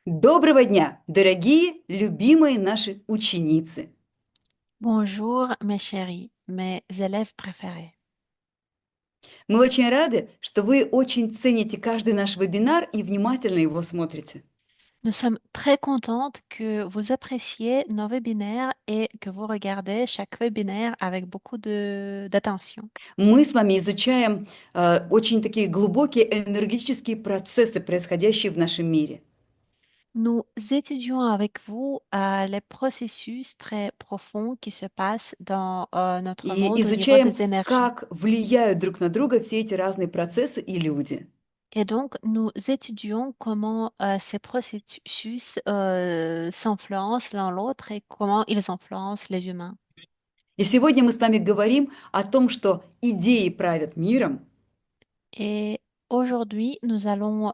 Доброго дня, дорогие, любимые наши ученицы! Bonjour mes chéris, mes élèves préférés. Мы очень рады, что вы очень цените каждый наш вебинар и внимательно его смотрите. Nous sommes très contentes que vous appréciez nos webinaires et que vous regardez chaque webinaire avec beaucoup d'attention. Мы с вами изучаем очень такие глубокие энергетические процессы, происходящие в нашем мире. Nous étudions avec vous les processus très profonds qui se passent dans notre И monde au niveau изучаем, des énergies. как влияют друг на друга все эти разные процессы и люди. Et donc, nous étudions comment ces processus s'influencent l'un l'autre et comment ils influencent les humains. И сегодня мы с вами говорим о том, что идеи правят миром, Et aujourd'hui, nous allons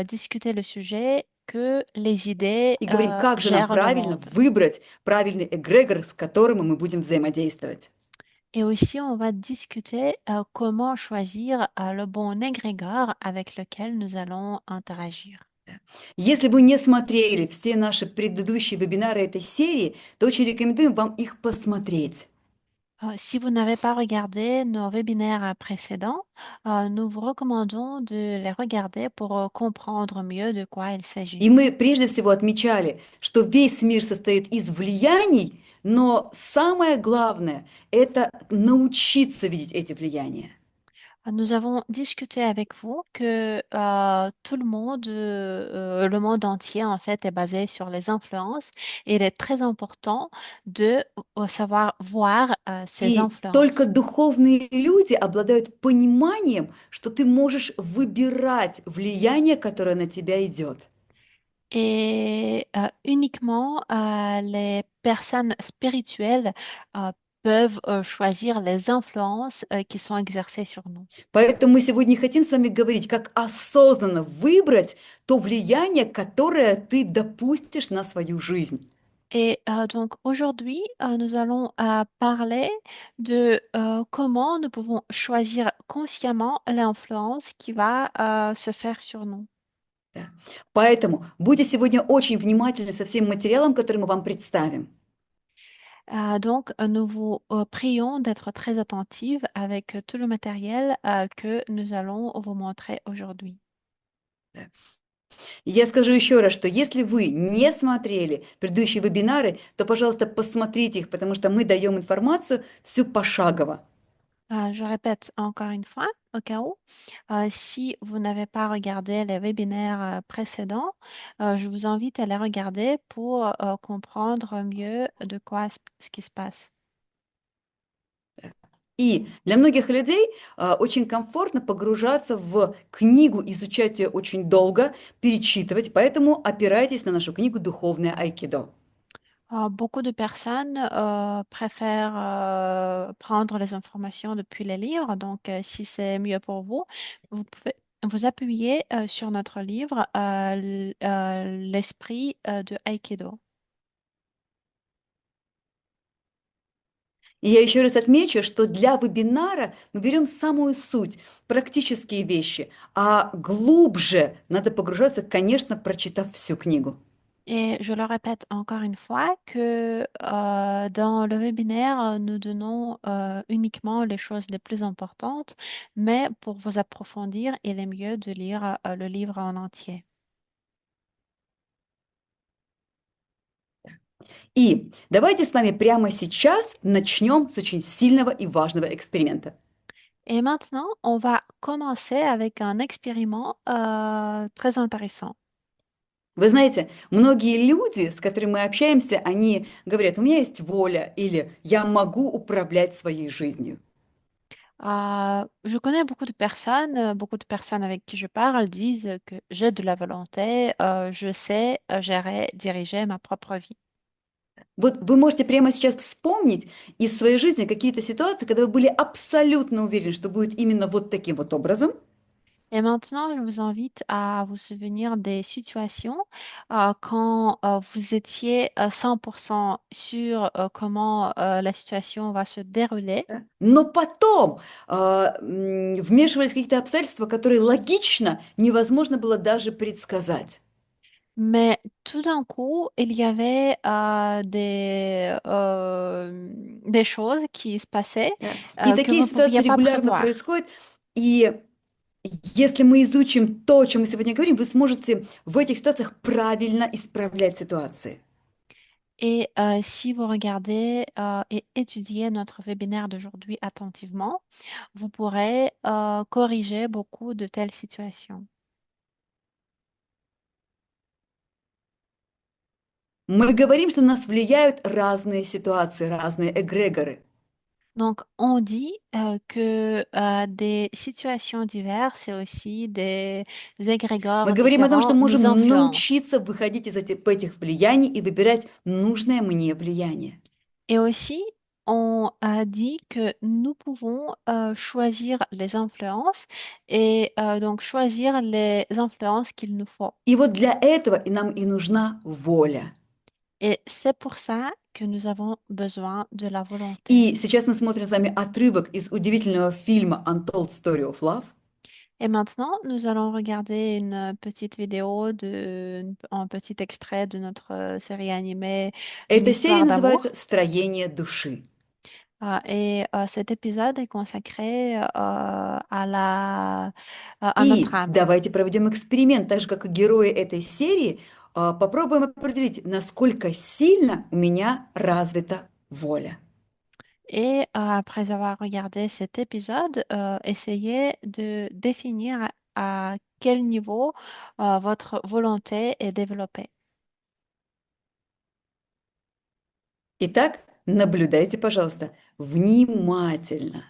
discuter le sujet que les idées и говорим, как же нам gèrent le правильно monde. выбрать правильный эгрегор, с которым мы будем взаимодействовать. Et aussi, on va discuter comment choisir le bon égrégore avec lequel nous allons interagir. Если вы не смотрели все наши предыдущие вебинары этой серии, то очень рекомендуем вам их посмотреть. Si vous n'avez pas regardé nos webinaires précédents, nous vous recommandons de les regarder pour comprendre mieux de quoi il s'agit. И мы прежде всего отмечали, что весь мир состоит из влияний, но самое главное– это научиться видеть эти влияния. Nous avons discuté avec vous que tout le monde entier en fait est basé sur les influences et il est très important de savoir voir ces И только influences. духовные люди обладают пониманием, что ты можешь выбирать влияние, которое на тебя идет. Et uniquement les personnes spirituelles euh, peuvent choisir les influences qui sont exercées sur nous. Поэтому мы сегодня хотим с вами говорить, как осознанно выбрать то влияние, которое ты допустишь на свою жизнь. Et donc aujourd'hui, nous allons parler de comment nous pouvons choisir consciemment l'influence qui va se faire sur nous. Да. Поэтому будьте сегодня очень внимательны со всем материалом, который мы вам представим. Donc, nous vous prions d'être très attentive avec tout le matériel que nous allons vous montrer aujourd'hui. Да. И я скажу еще раз, что если вы не смотрели предыдущие вебинары, то, пожалуйста, посмотрите их, потому что мы даем информацию всю пошагово. Je répète encore une fois, au cas où, si vous n'avez pas regardé les webinaires précédents, je vous invite à les regarder pour comprendre mieux de quoi ce qui se passe. И для многих людей очень комфортно погружаться в книгу, изучать ее очень долго, перечитывать, поэтому опирайтесь на нашу книгу «Духовное айкидо». Beaucoup de personnes préfèrent prendre les informations depuis les livres, donc si c'est mieux pour vous, vous pouvez vous appuyer sur notre livre, L'esprit de Aikido. И я еще раз отмечу, что для вебинара мы берем самую суть, практические вещи, а глубже надо погружаться, конечно, прочитав всю книгу. Et je le répète encore une fois que dans le webinaire, nous donnons uniquement les choses les plus importantes, mais pour vous approfondir, il est mieux de lire le livre en entier. И давайте с вами прямо сейчас начнем с очень сильного и важного эксперимента. Et maintenant, on va commencer avec un expériment très intéressant. Вы знаете, многие люди, с которыми мы общаемся, они говорят, у меня есть воля или я могу управлять своей жизнью. Je connais beaucoup de personnes avec qui je parle disent que j'ai de la volonté, je sais gérer, diriger ma propre vie. Вот вы можете прямо сейчас вспомнить из своей жизни какие-то ситуации, когда вы были абсолютно уверены, что будет именно вот таким вот образом, Et maintenant, je vous invite à vous souvenir des situations quand vous étiez 100% sûr comment la situation va se dérouler. да, но потом вмешивались какие-то обстоятельства, которые логично невозможно было даже предсказать. Mais tout d'un coup, il y avait des choses qui se passaient Да. И que такие vous ne ситуации pouviez pas регулярно prévoir. происходят. И если мы изучим то, о чем мы сегодня говорим, вы сможете в этих ситуациях правильно исправлять ситуации. Et si vous regardez et étudiez notre webinaire d'aujourd'hui attentivement, vous pourrez corriger beaucoup de telles situations. Мы говорим, что на нас влияют разные ситуации, разные эгрегоры. Donc, on dit que des situations diverses et aussi des Мы égrégores говорим о том, что différents nous можем influencent. научиться выходить из этих влияний и выбирать нужное мне влияние. Et aussi, on a dit que nous pouvons choisir les influences et donc choisir les influences qu'il nous faut. И вот для этого и нам и нужна воля. Et c'est pour ça que nous avons besoin de la volonté. И сейчас мы смотрим с вами отрывок из удивительного фильма Untold Story of Love. Et maintenant, nous allons regarder une petite vidéo un petit extrait de notre série animée Une Эта серия histoire называется d'amour. «Строение души». Et cet épisode est consacré à notre И âme. давайте проведем эксперимент, так же, как и герои этой серии, попробуем определить, насколько сильно у меня развита воля. Et après avoir regardé cet épisode, essayez de définir à quel niveau votre volonté est développée. Итак, наблюдайте, пожалуйста, внимательно.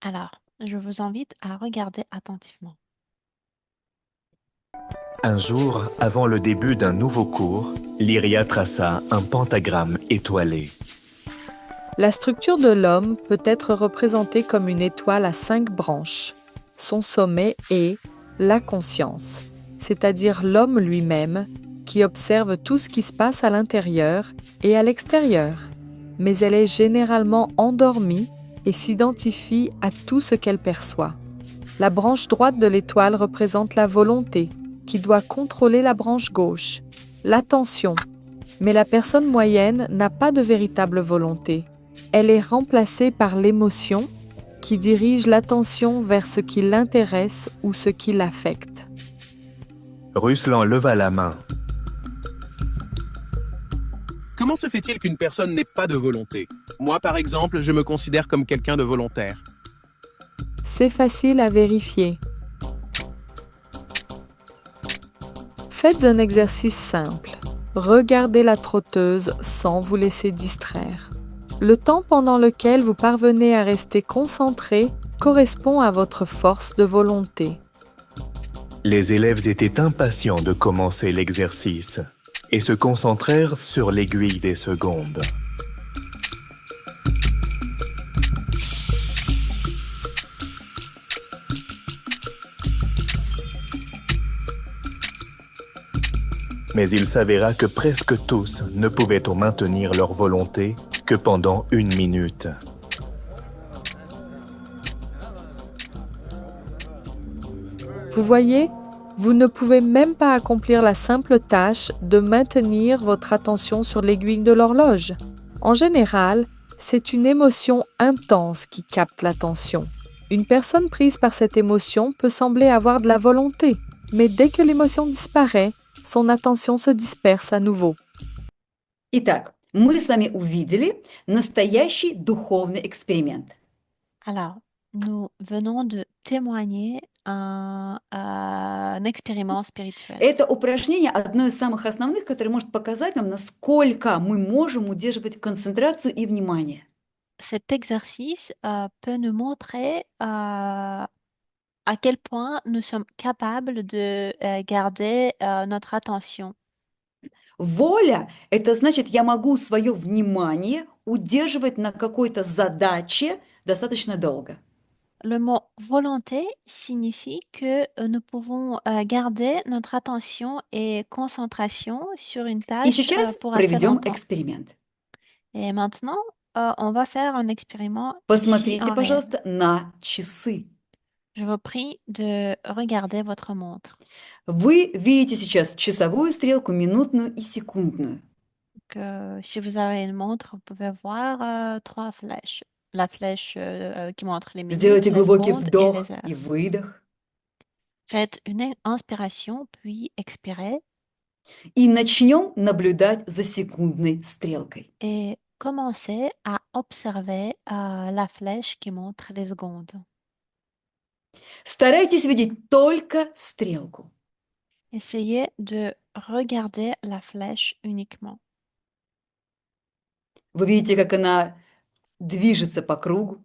Alors, je vous invite à regarder attentivement. Un jour, avant le début d'un nouveau cours, Lyria traça un pentagramme étoilé. La structure de l'homme peut être représentée comme une étoile à 5 branches. Son sommet est la conscience, c'est-à-dire l'homme lui-même, qui observe tout ce qui se passe à l'intérieur et à l'extérieur. Mais elle est généralement endormie et s'identifie à tout ce qu'elle perçoit. La branche droite de l'étoile représente la volonté, qui doit contrôler la branche gauche, l'attention. Mais la personne moyenne n'a pas de véritable volonté. Elle est remplacée par l'émotion qui dirige l'attention vers ce qui l'intéresse ou ce qui l'affecte. Ruslan leva la main. Comment se fait-il qu'une personne n'ait pas de volonté? Moi, par exemple, je me considère comme quelqu'un de volontaire. C'est facile à vérifier. Faites un exercice simple. Regardez la trotteuse sans vous laisser distraire. Le temps pendant lequel vous parvenez à rester concentré correspond à votre force de volonté. Les élèves étaient impatients de commencer l'exercice et se concentrèrent sur l'aiguille des secondes. Mais il s'avéra que presque tous ne pouvaient maintenir leur volonté que pendant 1 minute. Vous voyez, vous ne pouvez même pas accomplir la simple tâche de maintenir votre attention sur l'aiguille de l'horloge. En général, c'est une émotion intense qui capte l'attention. Une personne prise par cette émotion peut sembler avoir de la volonté, mais dès que l'émotion disparaît, son attention se disperse à nouveau. Итак, мы с вами увидели настоящий духовный эксперимент. Alors, nous venons de témoigner un expériment spirituel. Это упражнение одно из самых основных, которое может показать нам, насколько мы можем удерживать концентрацию и внимание. Cet exercice peut nous montrer à quel point nous sommes capables de garder notre attention. Воля– это значит, я могу свое внимание удерживать на какой-то задаче достаточно долго. Le mot volonté signifie que nous pouvons garder notre attention et concentration sur une И tâche сейчас pour assez проведем longtemps. эксперимент. Et maintenant, on va faire un expériment ici Посмотрите, en réel. пожалуйста, на часы. Je vous prie de regarder votre montre. Вы видите сейчас часовую стрелку, минутную и секундную. Si vous avez une montre, vous pouvez voir trois flèches. La flèche qui montre les minutes, Сделайте les глубокий secondes et вдох les и heures. выдох. Faites une inspiration, puis expirez И начнем наблюдать за секундной стрелкой. et commencez à observer la flèche qui montre les secondes. Старайтесь видеть только стрелку. Essayez de regarder la flèche uniquement. Вы видите, как она движется по кругу.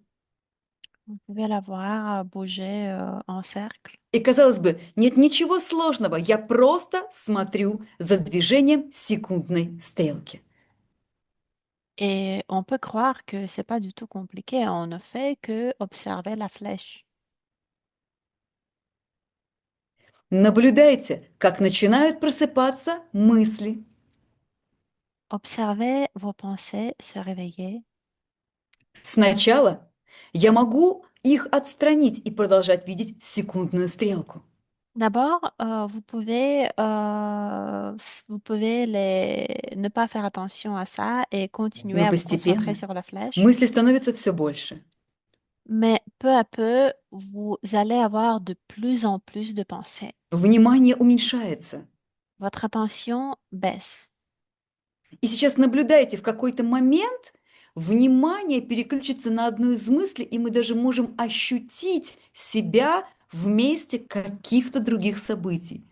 Vous pouvez la voir bouger en cercle. И, казалось бы, нет ничего сложного. Я просто смотрю за движением секундной стрелки. Et on peut croire que c'est pas du tout compliqué. On ne fait que observer la flèche. Наблюдайте, как начинают просыпаться мысли. Observez vos pensées se réveiller. Сначала я могу их отстранить и продолжать видеть секундную стрелку. D'abord, vous pouvez ne pas faire attention à ça et continuer Но à vous concentrer постепенно sur la flèche. мысли становятся все больше. Mais peu à peu, vous allez avoir de plus en plus de pensées. Внимание уменьшается. Votre attention baisse. И сейчас наблюдайте, в какой-то момент внимание переключится на одну из мыслей, и мы даже можем ощутить себя в месте каких-то других событий.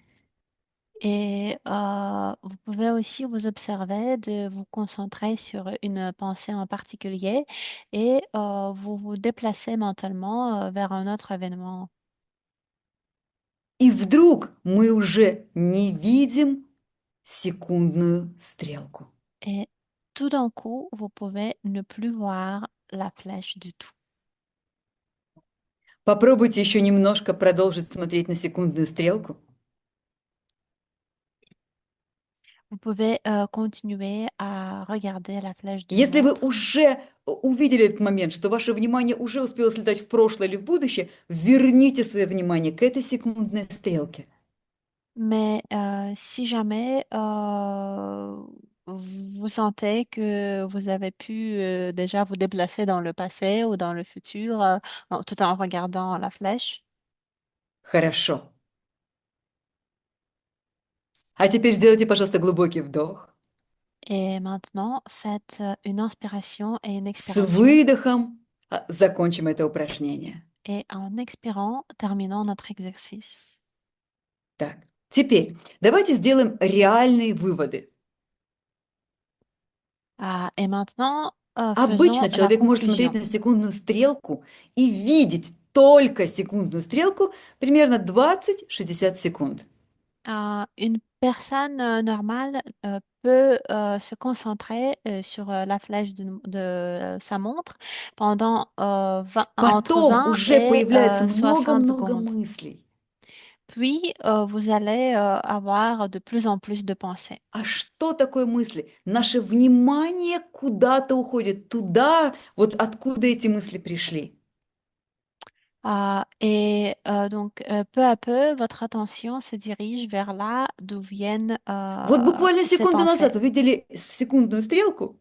Et vous pouvez aussi vous observer de vous concentrer sur une pensée en particulier et vous vous déplacez mentalement vers un autre événement. И вдруг мы уже не видим секундную стрелку. Et tout d'un coup, vous pouvez ne plus voir la flèche du tout. Попробуйте еще немножко продолжить смотреть на секундную стрелку. Vous pouvez continuer à regarder la flèche d'une Если вы montre. уже увидели этот момент, что ваше внимание уже успело слетать в прошлое или в будущее, верните свое внимание к этой секундной стрелке. Mais si jamais vous sentez que vous avez pu déjà vous déplacer dans le passé ou dans le futur tout en regardant la flèche, Хорошо. А теперь сделайте, пожалуйста, глубокий вдох. et maintenant faites une inspiration et une С expiration. выдохом закончим это упражнение. Et en expirant, terminons notre exercice. Так, теперь давайте сделаем реальные выводы. Et maintenant, faisons Обычно la человек может conclusion. смотреть на секундную стрелку и видеть только секундную стрелку примерно 20-60 секунд. Une personne normale peut se concentrer sur la flèche de sa montre pendant entre Потом 20 уже et появляется 60 много-много secondes. мыслей. Puis, vous allez avoir de plus en plus de pensées. А что такое мысли? Наше внимание куда-то уходит, туда, вот откуда эти мысли пришли. Et donc, peu à peu, votre attention se dirige vers là d'où viennent Вот буквально ces секунду pensées. назад вы видели секундную стрелку,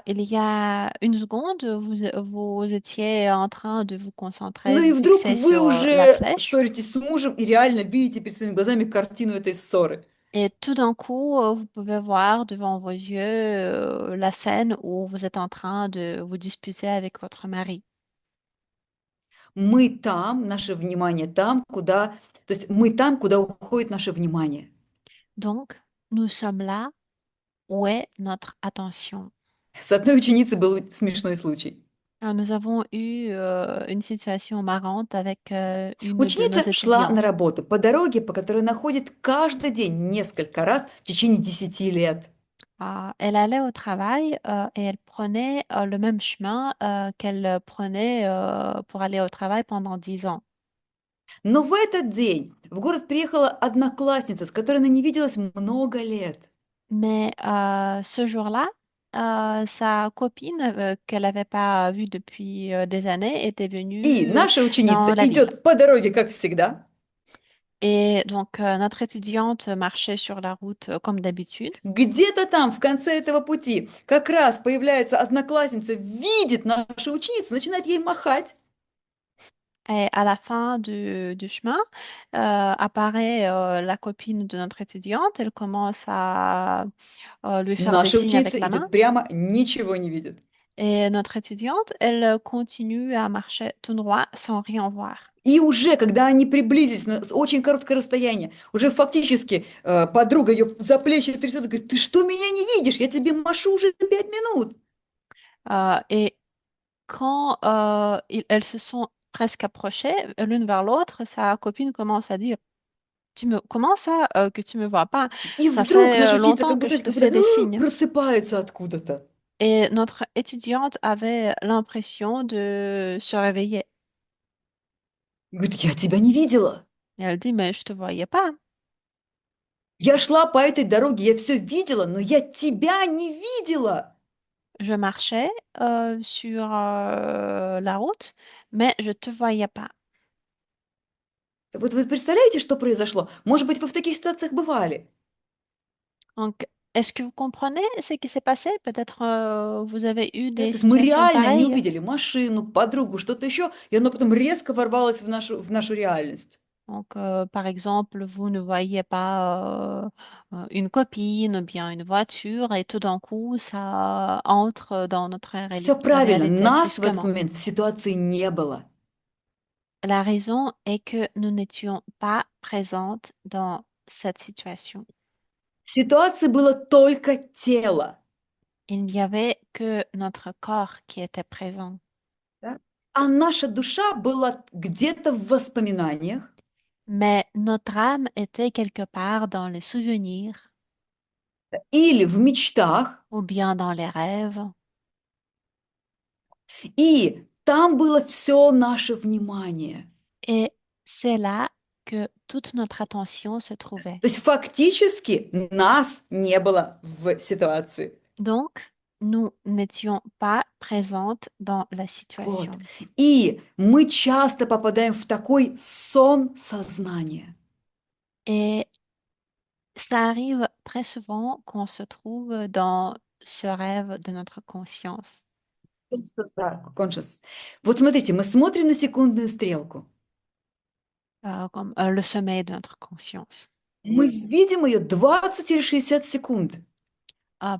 Il y a une seconde, vous étiez en train de vous concentrer, ну и vous вдруг fixer вы sur la уже flèche. ссоритесь с мужем и реально видите перед своими глазами картину этой ссоры. Et tout d'un coup, vous pouvez voir devant vos yeux la scène où vous êtes en train de vous disputer avec votre mari. Мы там, наше внимание там, куда... То есть мы там, куда уходит наше внимание. Donc, nous sommes là où est notre attention. С одной ученицей был смешной случай. Alors, nous avons eu une situation marrante avec une de nos Ученица шла на étudiantes. работу по дороге, по которой она ходит каждый день несколько раз в течение 10 лет. Elle allait au travail et elle prenait le même chemin qu'elle prenait pour aller au travail pendant 10 ans. Но в этот день в город приехала одноклассница, с которой она не виделась много лет. Mais ce jour-là, sa copine, qu'elle n'avait pas vue depuis des années, était И venue наша ученица dans la ville. идет по дороге, как всегда. Et donc, notre étudiante marchait sur la route comme d'habitude. Где-то там, в конце этого пути, как раз появляется одноклассница, видит нашу ученицу, начинает ей махать. Et à la fin du chemin, apparaît la copine de notre étudiante. Elle commence à lui faire des Наша signes ученица avec la main. идет прямо, ничего не видит. Et notre étudiante, elle continue à marcher tout droit sans rien voir. И уже, когда они приблизились на очень короткое расстояние, уже фактически подруга ее за плечи трясет и говорит, ты что, меня не видишь? Я тебе машу уже 5 минут. Et quand elles se sont presque approchées l'une vers l'autre, sa copine commence à dire, comment ça que tu me vois pas? И Ça вдруг fait наша ученица longtemps как que будто, je te как будто fais des signes. просыпается откуда-то. Et notre étudiante avait l'impression de se réveiller. Говорит, я тебя не видела. Et elle dit, mais je te voyais pas. Я шла по этой дороге, я все видела, но я тебя не видела. Je marchais sur la route, mais je te voyais pas. Вот вы представляете, что произошло? Может быть, вы в таких ситуациях бывали? Donc, est-ce que vous comprenez ce qui s'est passé? Peut-être vous avez eu Да, des то есть мы situations реально не pareilles. увидели машину, подругу, что-то еще, и оно потом резко ворвалось в нашу реальность. Donc, par exemple, vous ne voyez pas une copine ou bien une voiture et tout d'un coup, ça entre dans notre Все правильно, réalité нас в этот brusquement. момент в ситуации не было. La raison est que nous n'étions pas présentes dans cette situation. В ситуации было только тело. Il n'y avait que notre corps qui était présent. Да? А наша душа была где-то в воспоминаниях, Mais notre âme était quelque part dans les souvenirs или в мечтах, ou bien dans les rêves. и там было все наше внимание. Et c'est là que toute notre attention se trouvait. То есть фактически нас не было в ситуации. Donc, nous n'étions pas présentes dans la Вот. situation. И мы часто попадаем в такой сон сознания. Et ça arrive très souvent qu'on se trouve dans ce rêve de notre conscience. Conscious. Вот смотрите, мы смотрим на секундную стрелку. Comme le sommeil de notre conscience. Мы видим ее 20 или 60 секунд.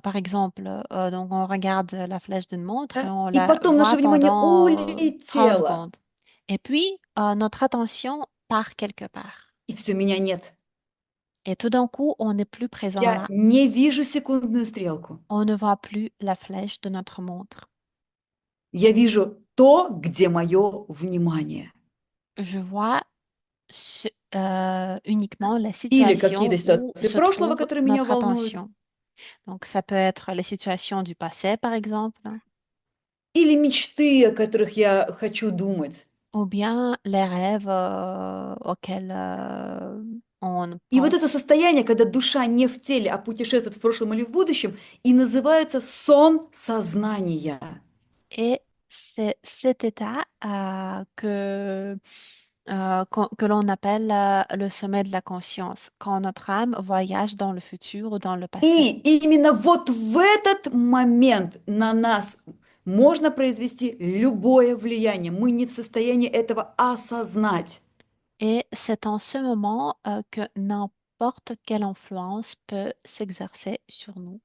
Par exemple, donc on regarde la flèche d'une montre et Да? on И la потом наше voit внимание pendant 30 улетело, secondes. Et puis, notre attention part quelque part. и все, меня нет. Et tout d'un coup, on n'est plus présent Я là. не вижу секундную стрелку. On ne voit plus la flèche de notre montre. Я вижу то, где мое внимание. Je vois uniquement la Или какие-то situation où ситуации se прошлого, trouve которые меня notre волнуют. attention. Donc, ça peut être les situations du passé, par exemple, Или мечты, о которых я хочу думать. ou bien les rêves auxquels on И вот это pense. состояние, когда душа не в теле, а путешествует в прошлом или в будущем, и называется сон сознания. Et c'est cet état que l'on appelle le sommet de la conscience, quand notre âme voyage dans le futur ou dans le passé. И именно вот в этот момент на нас можно произвести любое влияние. Мы не в состоянии этого осознать. Et c'est en ce moment que n'importe quelle influence peut s'exercer sur nous.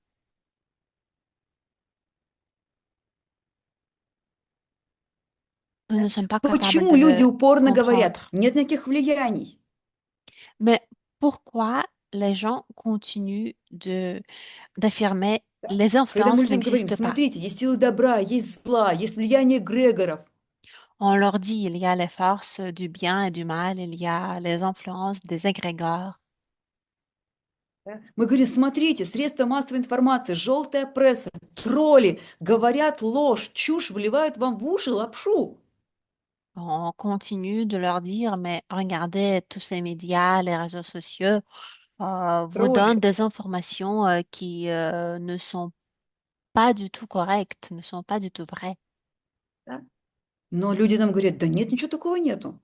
Nous ne sommes pas capables Почему de люди le упорно говорят, comprendre. нет никаких влияний? Mais pourquoi les gens continuent d'affirmer les Когда мы influences людям говорим, n'existent pas? смотрите, есть силы добра, есть зла, есть влияние эгрегоров. On leur dit il y a les forces du bien et du mal, il y a les influences des égrégores. Да? Мы говорим, смотрите, средства массовой информации, желтая пресса, тролли говорят ложь, чушь, вливают вам в уши лапшу. On continue de leur dire, mais regardez, tous ces médias, les réseaux sociaux vous Тролли. donnent des informations qui ne sont pas du tout correctes, ne sont pas du tout vraies. Да. Но люди нам говорят, да нет, ничего такого нету.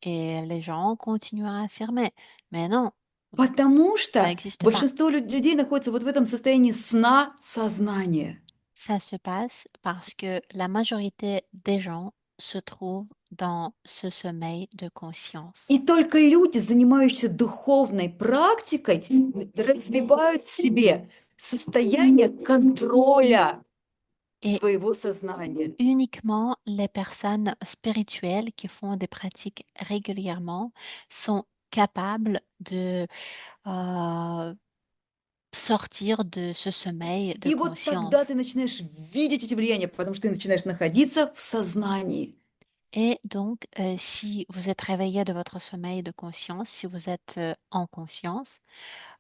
Et les gens continuent à affirmer, mais non, Потому ça что n'existe pas. большинство людей находится вот в этом состоянии сна сознания. Ça se passe parce que la majorité des gens se trouvent dans ce sommeil de conscience. И только люди, занимающиеся духовной практикой, развивают в себе состояние контроля Et своего сознания. uniquement les personnes spirituelles qui font des pratiques régulièrement sont capables de euh, sortir de ce sommeil de И вот тогда conscience. ты начинаешь видеть эти влияния, потому что ты начинаешь находиться в сознании. Et donc, si vous êtes réveillé de votre sommeil de conscience, si vous êtes en conscience,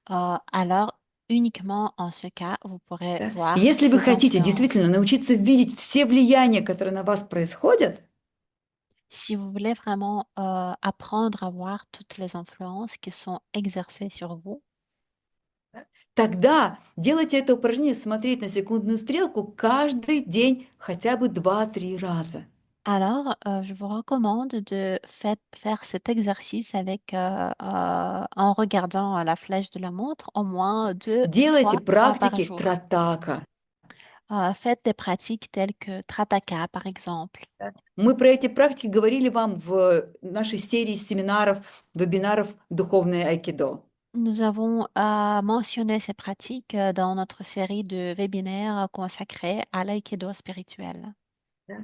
alors uniquement en ce cas, vous pourrez Да? И voir если toutes вы les хотите действительно influences. научиться видеть все влияния, которые на вас происходят, Si vous voulez vraiment apprendre à voir toutes les influences qui sont exercées sur vous, тогда делайте это упражнение смотреть на секундную стрелку каждый день хотя бы 2-3 раза. alors je vous recommande de faire cet exercice avec, en regardant la flèche de la montre au moins deux Делайте fois par практики jour. тратака. Faites des pratiques telles que Trataka, par exemple. Да. Мы про эти практики говорили вам в нашей серии семинаров, вебинаров «Духовное айкидо». Nous avons mentionné ces pratiques dans notre série de webinaires consacrés à l'aïkido spirituel. Да.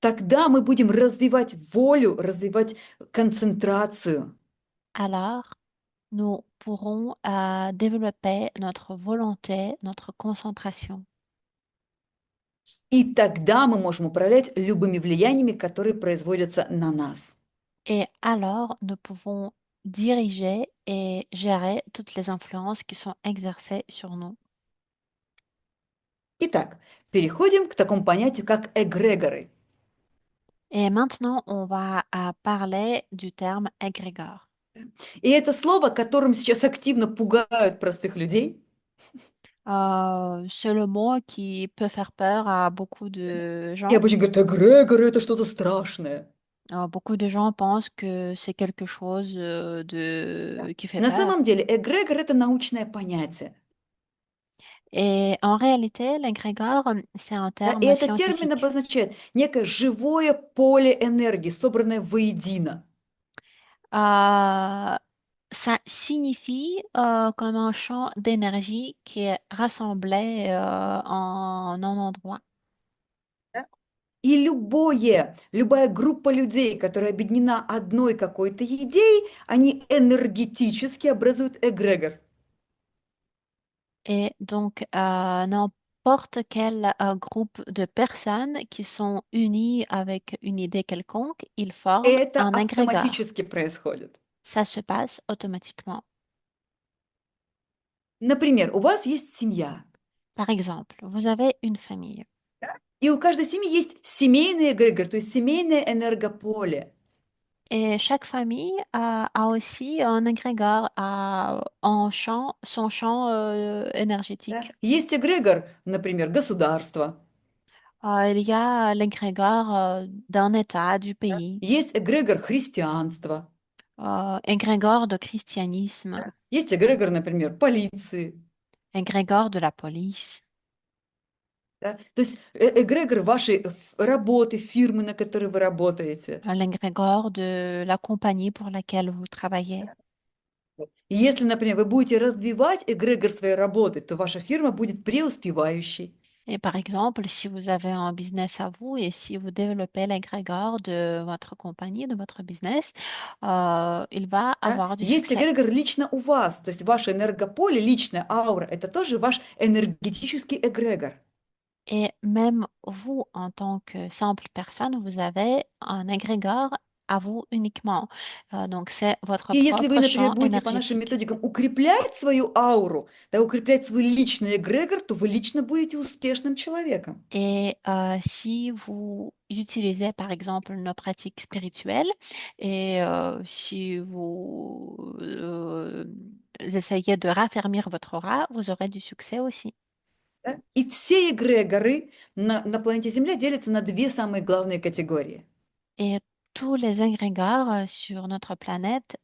Тогда мы будем развивать волю, развивать концентрацию. Alors, nous pourrons développer notre volonté, notre concentration. И тогда мы можем управлять любыми влияниями, которые производятся на нас. Et alors, nous pouvons diriger et gérer toutes les influences qui sont exercées sur nous. Итак, переходим к такому понятию, как эгрегоры. Et maintenant, on va parler du terme égrégore. И это слово, которым сейчас активно пугают простых людей. C'est le mot qui peut faire peur à beaucoup de И gens. обычно говорят, эгрегоры– это что-то страшное. Beaucoup de gens pensent que c'est quelque chose Да. qui fait На peur. самом деле эгрегор– это научное понятие. Et en réalité, l'égrégore, c'est un Да, и terme этот термин scientifique. обозначает некое живое поле энергии, собранное воедино. Euh, Ça signifie comme un champ d'énergie qui est rassemblé en un endroit. Да. И любая группа людей, которая объединена одной какой-то идеей, они энергетически образуют эгрегор. Et donc, n'importe quel groupe de personnes qui sont unies avec une idée quelconque, ils И forment это un égrégore. автоматически происходит. Ça se passe automatiquement. Например, у вас есть семья, Par exemple, vous avez une famille и у каждой семьи есть семейный эгрегор, то есть семейное энергополе. et chaque famille a aussi un égrégore, son champ Да. énergétique. Есть эгрегор, например, государства, Il y a l'égrégore d'un État, du да. pays, Есть эгрегор христианства, égrégore de christianisme, да. Есть эгрегор, например, полиции. égrégore de la police, Да. То есть эгрегор вашей работы, фирмы, на которой вы работаете. l'égrégore de la compagnie pour laquelle vous travaillez. Вот. И если, например, вы будете развивать эгрегор своей работы, то ваша фирма будет преуспевающей. Et par exemple, si vous avez un business à vous et si vous développez l'égrégore de votre compagnie, de votre business, il va Да. avoir du Есть succès. эгрегор лично у вас, то есть ваше энергополе, личная аура– это тоже ваш энергетический эгрегор. Et même vous, en tant que simple personne, vous avez un égrégore à vous uniquement. Donc, c'est votre И если вы, propre например, champ будете по нашим énergétique. методикам укреплять свою ауру, да, укреплять свой личный эгрегор, то вы лично будете успешным человеком. Et si vous utilisez par exemple nos pratiques spirituelles et si vous essayez de raffermir votre aura, vous aurez du succès aussi. Да? И все эгрегоры на планете Земля делятся на две самые главные категории. Et tous les égrégores sur notre planète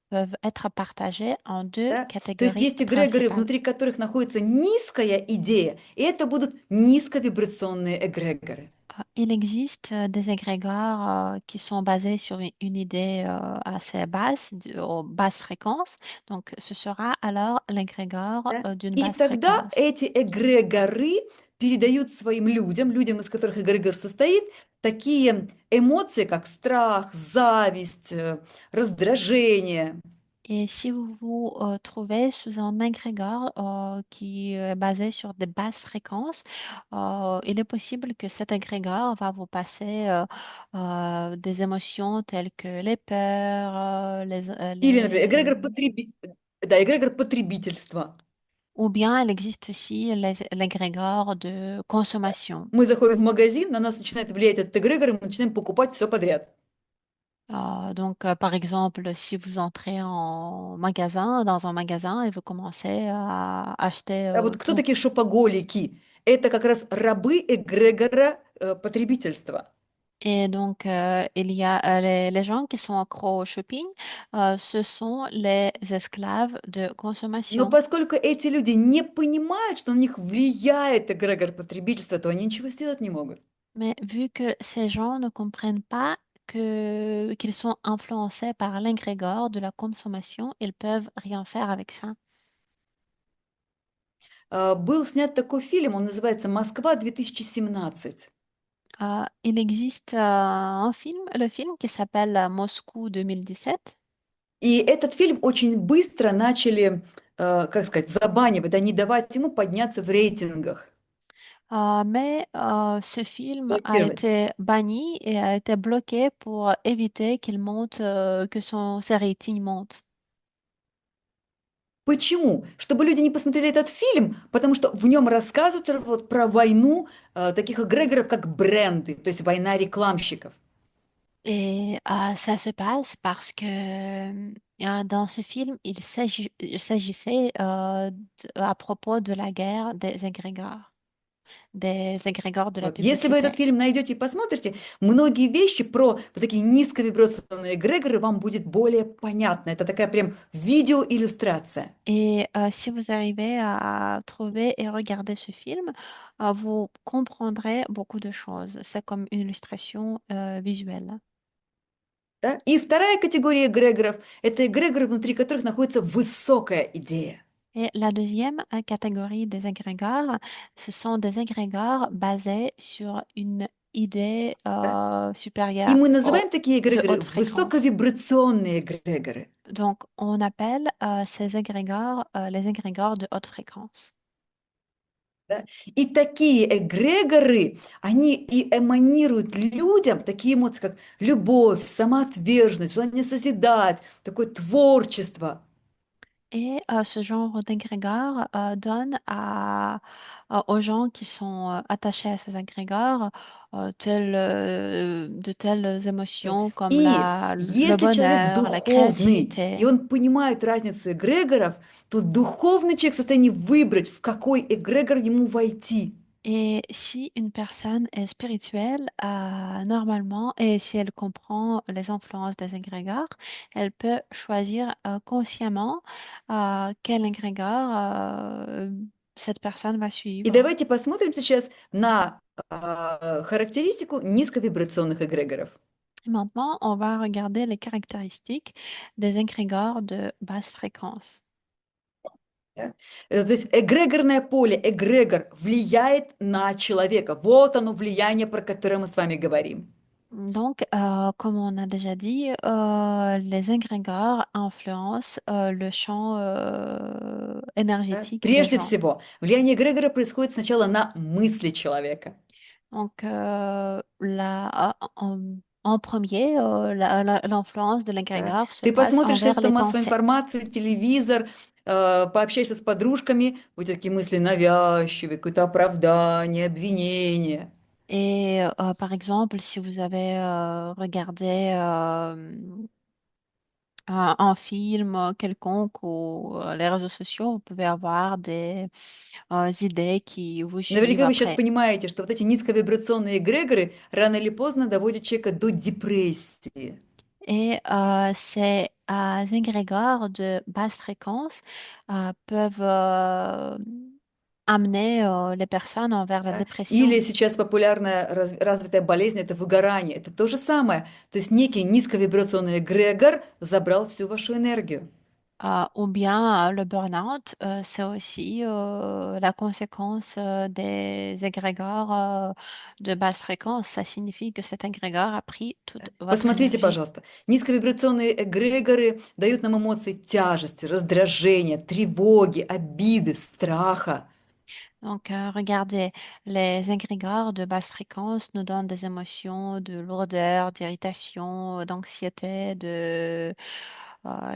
peuvent être partagés en deux Да? То есть catégories есть эгрегоры, principales. внутри которых находится низкая идея, и это будут низковибрационные эгрегоры. Il existe des égrégores qui sont basés sur une idée assez basse, aux basses fréquences. Donc, ce sera alors l'égrégore Да? d'une И basse тогда fréquence. эти эгрегоры передают своим людям, людям, из которых эгрегор состоит, такие эмоции, как страх, зависть, раздражение. Et si vous vous trouvez sous un égrégore qui est basé sur des basses fréquences, il est possible que cet égrégore va vous passer des émotions telles que les peurs, Или, например, да, эгрегор потребительства. ou bien il existe aussi l'égrégore de consommation. Мы заходим в магазин, на нас начинает влиять этот эгрегор, и мы начинаем покупать все подряд. Donc, par exemple, si vous entrez dans un magasin et vous commencez à acheter А вот кто tout. такие шопоголики? Это как раз рабы эгрегора потребительства. Et donc, il y a les gens qui sont accros au shopping, ce sont les esclaves de Но consommation. поскольку эти люди не понимают, что на них влияет эгрегор потребительства, то они ничего сделать не могут. Mais vu que ces gens ne comprennent pas qu'ils sont influencés par l'égrégore de la consommation, ils peuvent rien faire avec ça. Был снят такой фильм, он называется «Москва 2017». Il existe un film, le film qui s'appelle Moscou 2017. И этот фильм очень быстро начали, как сказать, забанивать, да, не давать ему подняться в рейтингах, Mais ce film a блокировать. été banni et a été bloqué pour éviter qu'il monte, que ses ratings montent. Почему? Чтобы люди не посмотрели этот фильм, потому что в нем рассказывается вот про войну таких эгрегоров, как бренды, то есть война рекламщиков. Et ça se passe parce que dans ce film, il s'agissait à propos de la guerre des égrégores de la Вот. Если вы publicité. этот фильм найдете и посмотрите, многие вещи про вот такие низковибрационные эгрегоры вам будет более понятно. Это такая прям видеоиллюстрация. Et si vous arrivez à trouver et regarder ce film, vous comprendrez beaucoup de choses. C'est comme une illustration visuelle. Да? И вторая категория эгрегоров– это эгрегоры, внутри которых находится высокая идея. Et la deuxième catégorie des égrégores, ce sont des égrégores basés sur une idée Да? И supérieure мы называем такие de эгрегоры haute fréquence. высоковибрационные эгрегоры. Donc, on appelle ces égrégores les égrégores de haute fréquence. Да? И такие эгрегоры, они и эманируют людям такие эмоции, как любовь, самоотверженность, желание созидать, такое творчество. Et ce genre d'égrégore donne aux gens qui sont attachés à ces égrégores de telles Вот. émotions comme И le если человек bonheur, la духовный, и créativité. он понимает разницу эгрегоров, то духовный человек в состоянии выбрать, в какой эгрегор ему войти. Et si une personne est spirituelle, normalement, et si elle comprend les influences des égrégores, elle peut choisir consciemment quel égrégore cette personne va И suivre. давайте посмотрим сейчас на характеристику низковибрационных эгрегоров. Maintenant, on va regarder les caractéristiques des égrégores de basse fréquence. Да? То есть эгрегорное поле, эгрегор влияет на человека. Вот оно влияние, про которое мы с вами говорим. Donc, comme on a déjà dit, les égrégores influencent le champ Да? énergétique des Прежде gens. всего, влияние эгрегора происходит сначала на мысли человека. Donc, en premier, l'influence de Да? l'égrégore se Ты passe посмотришь envers средства les массовой pensées. информации, телевизор, пообщаешься с подружками, вот такие мысли навязчивые, какое-то оправдание, обвинение. Et par exemple, si vous avez regardé en film quelconque ou les réseaux sociaux, vous pouvez avoir des idées qui vous suivent Наверняка вы сейчас après. понимаете, что вот эти низковибрационные эгрегоры рано или поздно доводят человека до депрессии. Et ces égrégores de basse fréquence peuvent amener les personnes envers la Да? dépression. Или сейчас популярная развитая болезнь– это выгорание. Это то же самое. То есть некий низковибрационный эгрегор забрал всю вашу энергию. Ou bien le burn-out, c'est aussi la conséquence des égrégores de basse fréquence. Ça signifie que cet égrégore a pris toute votre Посмотрите, énergie. пожалуйста, низковибрационные эгрегоры дают нам эмоции тяжести, раздражения, тревоги, обиды, страха. Donc, regardez, les égrégores de basse fréquence nous donnent des émotions de lourdeur, d'irritation, d'anxiété,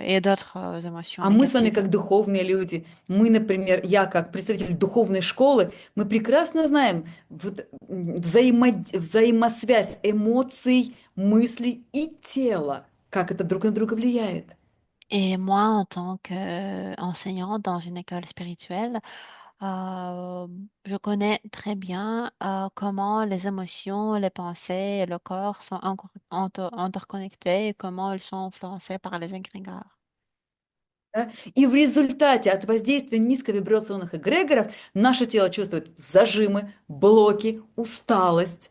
et d'autres émotions А мы с вами, négatives. как духовные люди, мы, например, я как представитель духовной школы, мы прекрасно знаем вот, взаимосвязь эмоций, мыслей и тела, как это друг на друга влияет. Et moi, en tant qu'enseignante dans une école spirituelle, euh, je connais très bien comment les émotions, les pensées et le corps sont interconnectés et comment ils sont influencés par les égrégores. Да? И в результате от воздействия низковибрационных эгрегоров наше тело чувствует зажимы, блоки, усталость.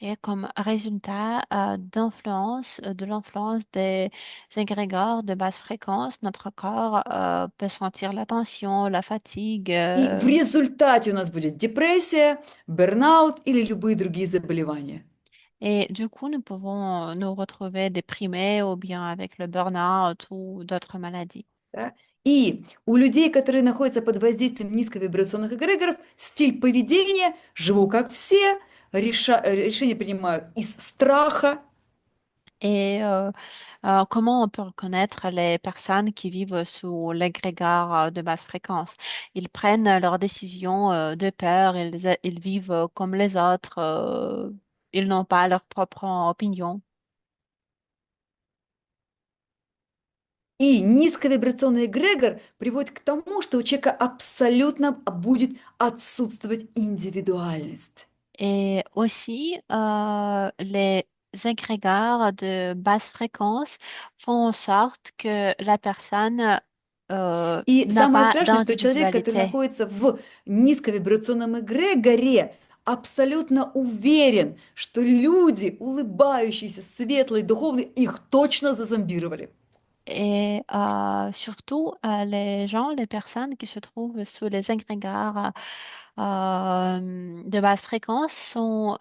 Et comme résultat de l'influence des égrégores de basse fréquence, notre corps peut sentir la tension, la fatigue. И в результате у нас будет депрессия, бернаут или любые другие заболевания. Et du coup, nous pouvons nous retrouver déprimés ou bien avec le burn-out ou d'autres maladies. Да? И у людей, которые находятся под воздействием низковибрационных эгрегоров, стиль поведения «живу как все», решения принимаю из страха. Et comment on peut reconnaître les personnes qui vivent sous l'égrégore de basse fréquence? Ils prennent leurs décisions de peur, ils vivent comme les autres, ils n'ont pas leur propre opinion. И низковибрационный эгрегор приводит к тому, что у человека абсолютно будет отсутствовать индивидуальность. Et aussi, les égrégores de basse fréquence font en sorte que la personne И n'a самое pas страшное, что человек, который d'individualité. находится в низковибрационном эгрегоре, абсолютно уверен, что люди, улыбающиеся, светлые, духовные, их точно зазомбировали. Et surtout, les personnes qui se trouvent sous les égrégores de basse fréquence sont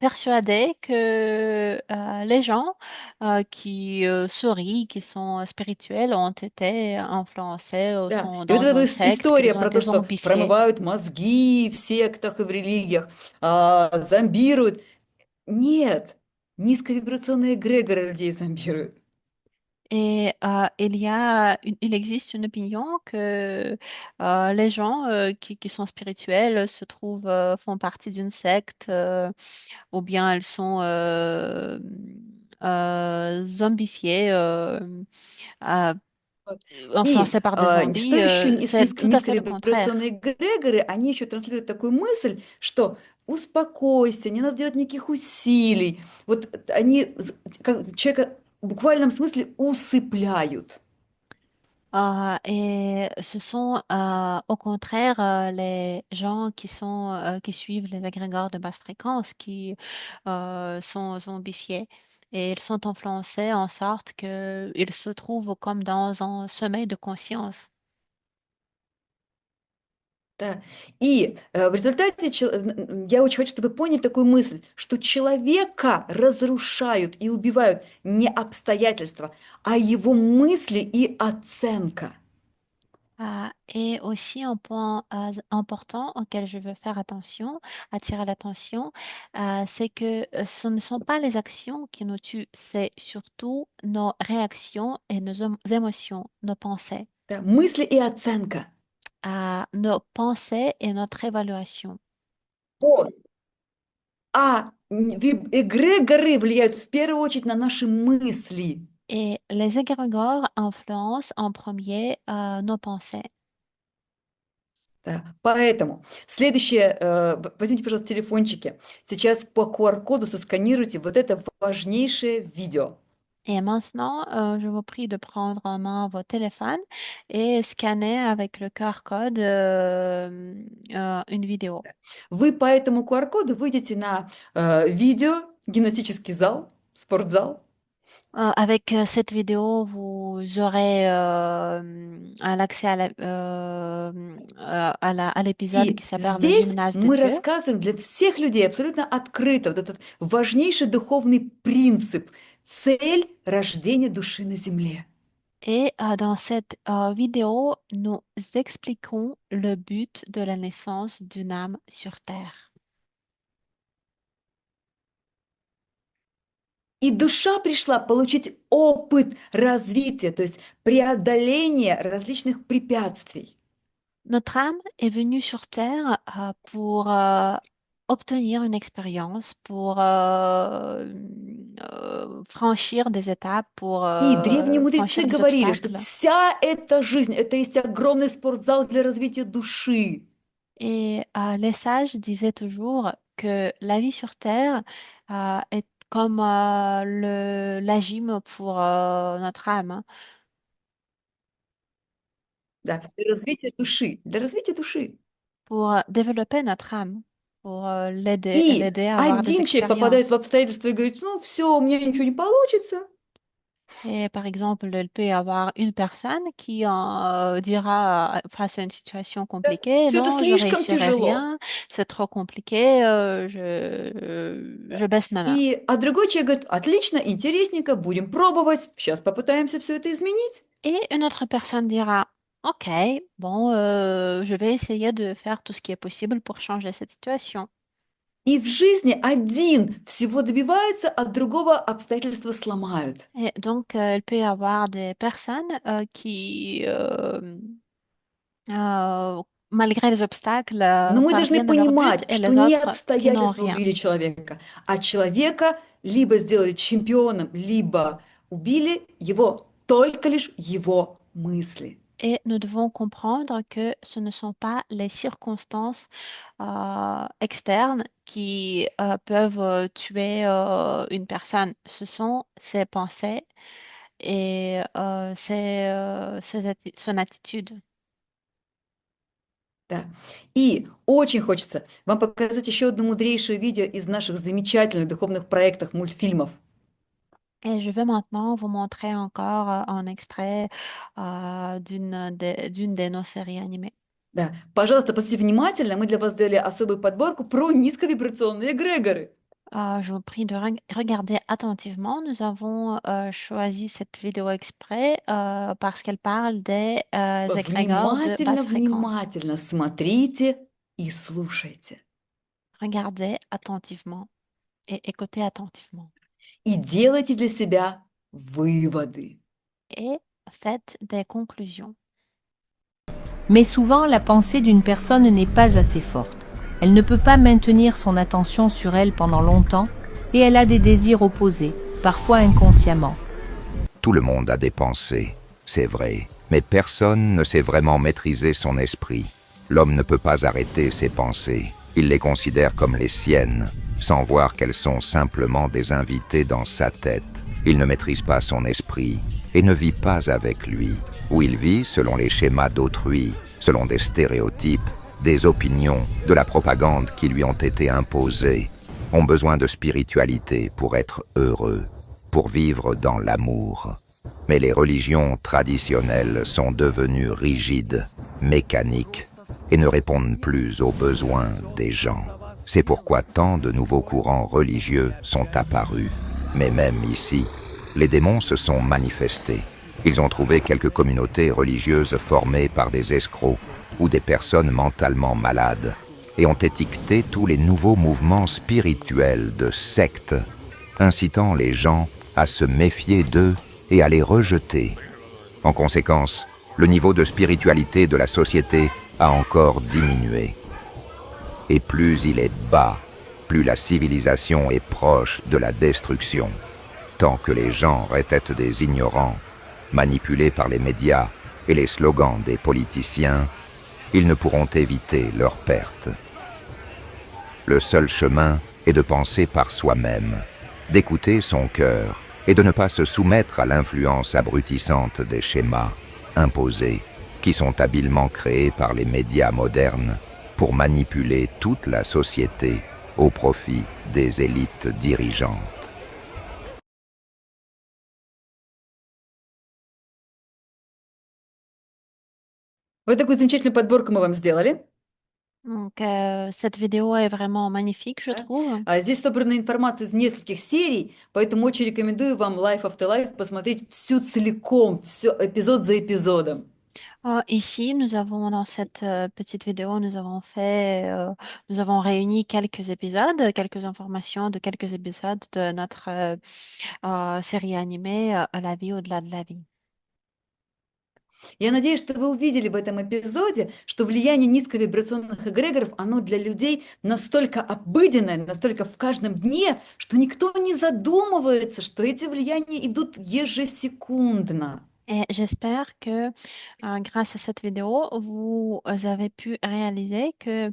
persuadées que les gens qui sourient, qui sont spirituels, ont été influencés ou Да. sont И вот dans эта une вот secte, история qu'ils ont про то, été что zombifiés. промывают мозги в сектах и в религиях, зомбируют. Нет, низковибрационные эгрегоры людей зомбируют. Et il existe une opinion que les gens qui sont spirituels se trouvent, font partie d'une secte ou bien elles sont zombifiées, euh, И influencées par des что zombies. еще C'est tout à fait le contraire. низковибрационные эгрегоры, они еще транслируют такую мысль, что успокойся, не надо делать никаких усилий. Вот они как человека в буквальном смысле усыпляют. Et ce sont au contraire les gens qui suivent les agrégats de basse fréquence qui sont zombifiés et ils sont influencés en sorte qu'ils se trouvent comme dans un sommeil de conscience. Да. И в результате я очень хочу, чтобы вы поняли такую мысль, что человека разрушают и убивают не обстоятельства, а его мысли и оценка. Et aussi un point important auquel je veux faire attention, attirer l'attention, c'est que ce ne sont pas les actions qui nous tuent, c'est surtout nos réactions et nos émotions, nos pensées. Да, мысли и оценка. Nos pensées et notre évaluation. Вот. А эгрегоры влияют в первую очередь на наши мысли. Et les égrégores influencent en premier nos pensées. Да. Поэтому следующее, возьмите, пожалуйста, телефончики. Сейчас по QR-коду сосканируйте вот это важнейшее видео. Et maintenant, je vous prie de prendre en main vos téléphones et scanner avec le QR code une vidéo. Вы по этому QR-коду выйдете на видео, гимнастический зал, спортзал. Avec cette vidéo, vous aurez l'accès à l'épisode qui И s'appelle Le здесь gymnase de мы Dieu. рассказываем для всех людей абсолютно открыто вот этот важнейший духовный принцип, цель рождения души на земле. Et dans cette vidéo, nous expliquons le but de la naissance d'une âme sur Terre. И душа пришла получить опыт развития, то есть преодоление различных препятствий. Notre âme est venue sur Terre pour obtenir une expérience, pour franchir des étapes, pour И древние мудрецы franchir des говорили, что obstacles. вся эта жизнь, это есть огромный спортзал для развития души. Et les sages disaient toujours que la vie sur Terre est comme la gym pour notre âme, Да, для развития души, для развития души. pour développer notre âme, pour И l'aider à avoir des один человек попадает в expériences. обстоятельства и говорит, ну все, у меня ничего не получится. Et par exemple, il peut y avoir une personne qui dira face à une situation compliquée, Все это non, je слишком réussirai тяжело. rien, c'est trop compliqué, je baisse ma main. А другой человек говорит, отлично, интересненько, будем пробовать, сейчас попытаемся все это изменить. Et une autre personne dira, OK, bon, je vais essayer de faire tout ce qui est possible pour changer cette situation. И в жизни один всего добивается, а другого обстоятельства сломают. Et donc, il peut y avoir des personnes qui, malgré les obstacles, Но мы должны parviennent à leur but понимать, et что les не autres qui n'ont обстоятельства rien. убили человека, а человека либо сделали чемпионом, либо убили его только лишь его мысли. Et nous devons comprendre que ce ne sont pas les circonstances externes qui peuvent tuer une personne. Ce sont ses pensées et son attitude. Да. И очень хочется вам показать еще одно мудрейшее видео из наших замечательных духовных проектов, мультфильмов. Et je vais maintenant vous montrer encore un extrait d'une de nos séries animées. Да. Пожалуйста, посмотрите внимательно, мы для вас сделали особую подборку про низковибрационные эгрегоры. Je vous prie de regarder attentivement. Nous avons choisi cette vidéo exprès parce qu'elle parle des égrégores de basse fréquence. Внимательно смотрите и слушайте. Regardez attentivement et écoutez attentivement. И делайте для себя выводы. Et faites des conclusions. Mais souvent, la pensée d'une personne n'est pas assez forte. Elle ne peut pas maintenir son attention sur elle pendant longtemps et elle a des désirs opposés, parfois inconsciemment. Tout le monde a des pensées, c'est vrai, mais personne ne sait vraiment maîtriser son esprit. L'homme ne peut pas arrêter ses pensées. Il les considère comme les siennes, sans voir qu'elles sont simplement des invités dans sa tête. Il ne maîtrise pas son esprit et ne vit pas avec lui, où il vit selon les schémas d'autrui, selon des stéréotypes, des opinions, de la propagande qui lui ont été imposées, ont besoin de spiritualité pour être heureux, pour vivre dans l'amour. Mais les religions traditionnelles sont devenues rigides, mécaniques, et ne répondent plus aux besoins des gens. C'est pourquoi tant de nouveaux courants religieux sont apparus. Mais même ici, les démons se sont manifestés. Ils ont trouvé quelques communautés religieuses formées par des escrocs ou des personnes mentalement malades et ont étiqueté tous les nouveaux mouvements spirituels de sectes, incitant les gens à se méfier d'eux et à les rejeter. En conséquence, le niveau de spiritualité de la société a encore diminué. Et plus il est bas, plus la civilisation est proche de la destruction. Tant que les gens étaient des ignorants, manipulés par les médias et les slogans des politiciens, ils ne pourront éviter leur perte. Le seul chemin est de penser par soi-même, d'écouter son cœur et de ne pas se soumettre à l'influence abrutissante des schémas imposés qui sont habilement créés par les médias modernes pour manipuler toute la société au profit des élites dirigeantes. Вот такую замечательную подборку мы вам сделали. Donc, cette vidéo est vraiment magnifique, je Да. trouve. Здесь собрана информация из нескольких серий, поэтому очень рекомендую вам Life After Life посмотреть всю целиком, все эпизод за эпизодом. Ici, nous avons dans cette petite vidéo, nous avons réuni quelques épisodes, quelques informations de quelques épisodes de notre série animée La vie au-delà de la vie. Я надеюсь, что вы увидели в этом эпизоде, что влияние низковибрационных эгрегоров, оно для людей настолько обыденное, настолько в каждом дне, что никто не задумывается, что эти влияния idут ежесекундно. Et j'espère que grâce à cette vidéo, vous avez pu réaliser que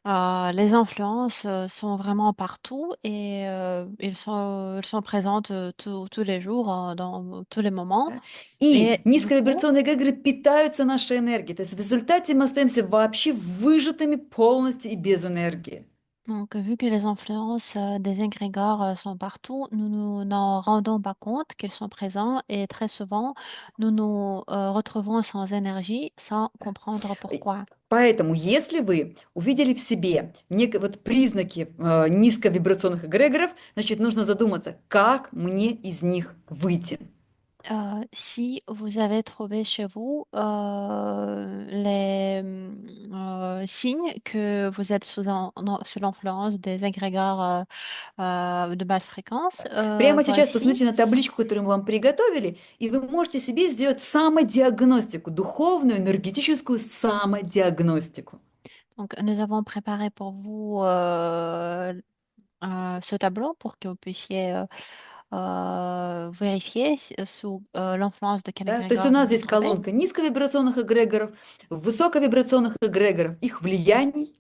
les influences sont vraiment partout et elles sont présentes tous les jours, dans tous les moments. Да? И Et du coup, низковибрационные эгрегоры питаются нашей энергией. То есть в результате мы остаемся вообще выжатыми полностью и без энергии. donc, vu que les influences des égrégores sont partout, nous n'en rendons pas compte qu'ils sont présents et très souvent, nous nous retrouvons sans énergie, sans comprendre И pourquoi. Поэтому, если вы увидели в себе вот признаки низковибрационных эгрегоров, значит, нужно задуматься, как мне из них выйти. Si vous avez trouvé chez vous les signes que vous êtes sous l'influence des égrégores de basse fréquence, Прямо сейчас voici. посмотрите на табличку, которую мы вам приготовили, и вы можете себе сделать самодиагностику, духовную, энергетическую самодиагностику. Donc, nous avons préparé pour vous ce tableau pour que vous puissiez vérifier sous l'influence de quel Да? То есть у égrégore vous нас vous здесь trouvez. колонка низковибрационных эгрегоров, высоковибрационных эгрегоров, их влияний.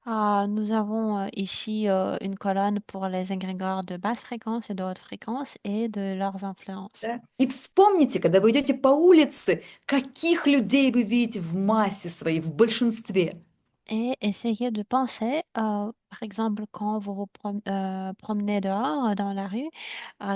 Nous avons ici une colonne pour les égrégores de basse fréquence et de haute fréquence et de leurs influences. Да? И вспомните, когда вы идете по улице, каких людей вы видите в массе своей, в большинстве. Et essayez de penser, par exemple, quand vous vous promenez dehors dans la rue,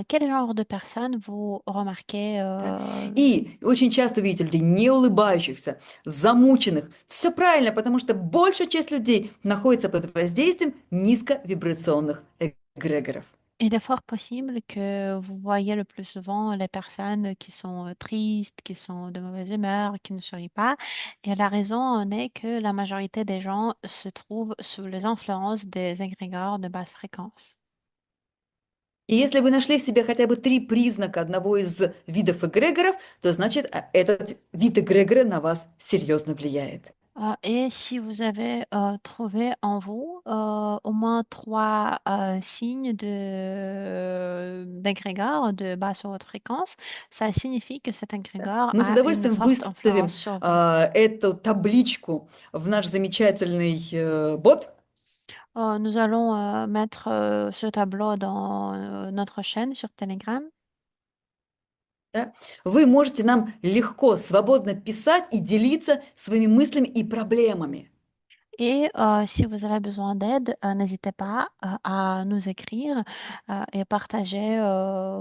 quel genre de personnes vous remarquez Да? И очень часто видите людей не улыбающихся, замученных. Все правильно, потому что большая часть людей находится под воздействием низковибрационных эгрегоров. Il est fort possible que vous voyez le plus souvent les personnes qui sont tristes, qui sont de mauvaise humeur, qui ne sourient pas. Et la raison en est que la majorité des gens se trouvent sous les influences des égrégores de basse fréquence. И если вы нашли в себе хотя бы 3 признака одного из видов эгрегоров, то значит, этот вид эгрегора на вас серьезно влияет. Et si vous avez trouvé en vous au moins 3 signes d'égrégore de basse ou haute fréquence, ça signifie que cet égrégore Мы с a une удовольствием forte выставим influence sur vous. эту табличку в наш замечательный бот. Nous allons mettre ce tableau dans notre chaîne sur Telegram. Да? Вы можете нам легко, свободно писать и делиться своими мыслями и проблемами. Et si vous avez besoin d'aide, n'hésitez pas à nous écrire et partager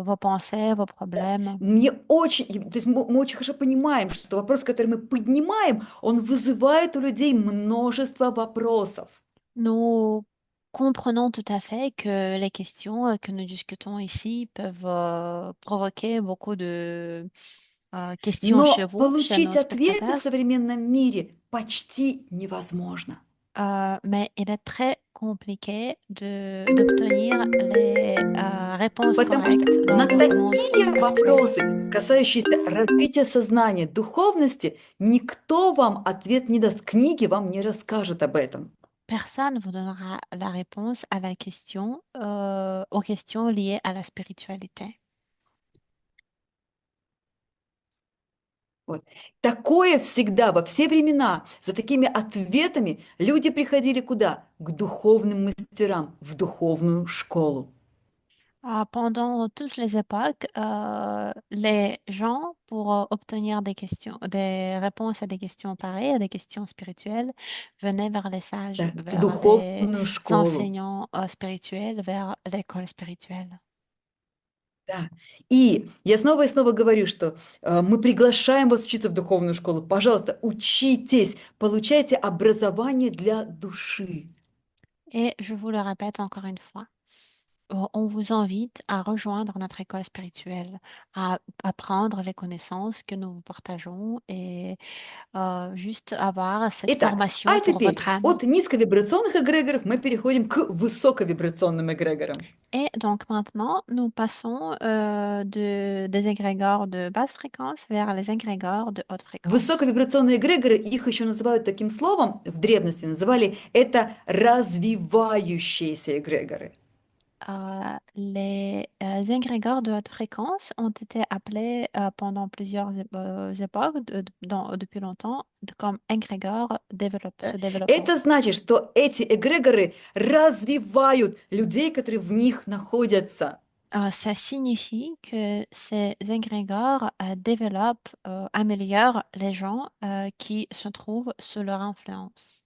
vos pensées, vos problèmes. Мне очень, то есть мы очень хорошо понимаем, что вопрос, который мы поднимаем, он вызывает у людей множество вопросов. Nous comprenons tout à fait que les questions que nous discutons ici peuvent provoquer beaucoup de questions chez Но vous, chez получить nos ответы в spectateurs. современном мире почти невозможно. Mais il est très compliqué d'obtenir les réponses Потому что correctes dans на le monde такие actuel. вопросы, касающиеся развития сознания, духовности, никто вам ответ не даст. Книги вам не расскажут об этом. Personne ne vous donnera la réponse à la question, aux questions liées à la spiritualité. Вот. Такое всегда, во все времена, за такими ответами люди приходили куда? К духовным мастерам, в духовную школу. Pendant toutes les époques, les gens, pour obtenir des réponses à des questions pareilles, à des questions spirituelles, venaient vers les sages, Да, в vers les духовную школу. enseignants spirituels, vers l'école spirituelle. Да. И снова говорю, что мы приглашаем вас учиться в духовную школу. Пожалуйста, учитесь, получайте образование для души. Et je vous le répète encore une fois, on vous invite à rejoindre notre école spirituelle, à apprendre les connaissances que nous vous partageons et juste avoir cette Итак, formation а pour теперь votre âme. от низковибрационных эгрегоров мы переходим к высоковибрационным эгрегорам. Et donc maintenant, nous passons des égrégores de basse fréquence vers les égrégores de haute fréquence. Высоковибрационные эгрегоры, их еще называют таким словом, в древности называли это развивающиеся эгрегоры. Les égrégores de haute fréquence ont été appelés pendant plusieurs époques, depuis longtemps, comme égrégores se développant. Это значит, что эти эгрегоры развивают людей, которые в них находятся. Ça signifie que ces égrégores améliorent les gens qui se trouvent sous leur influence.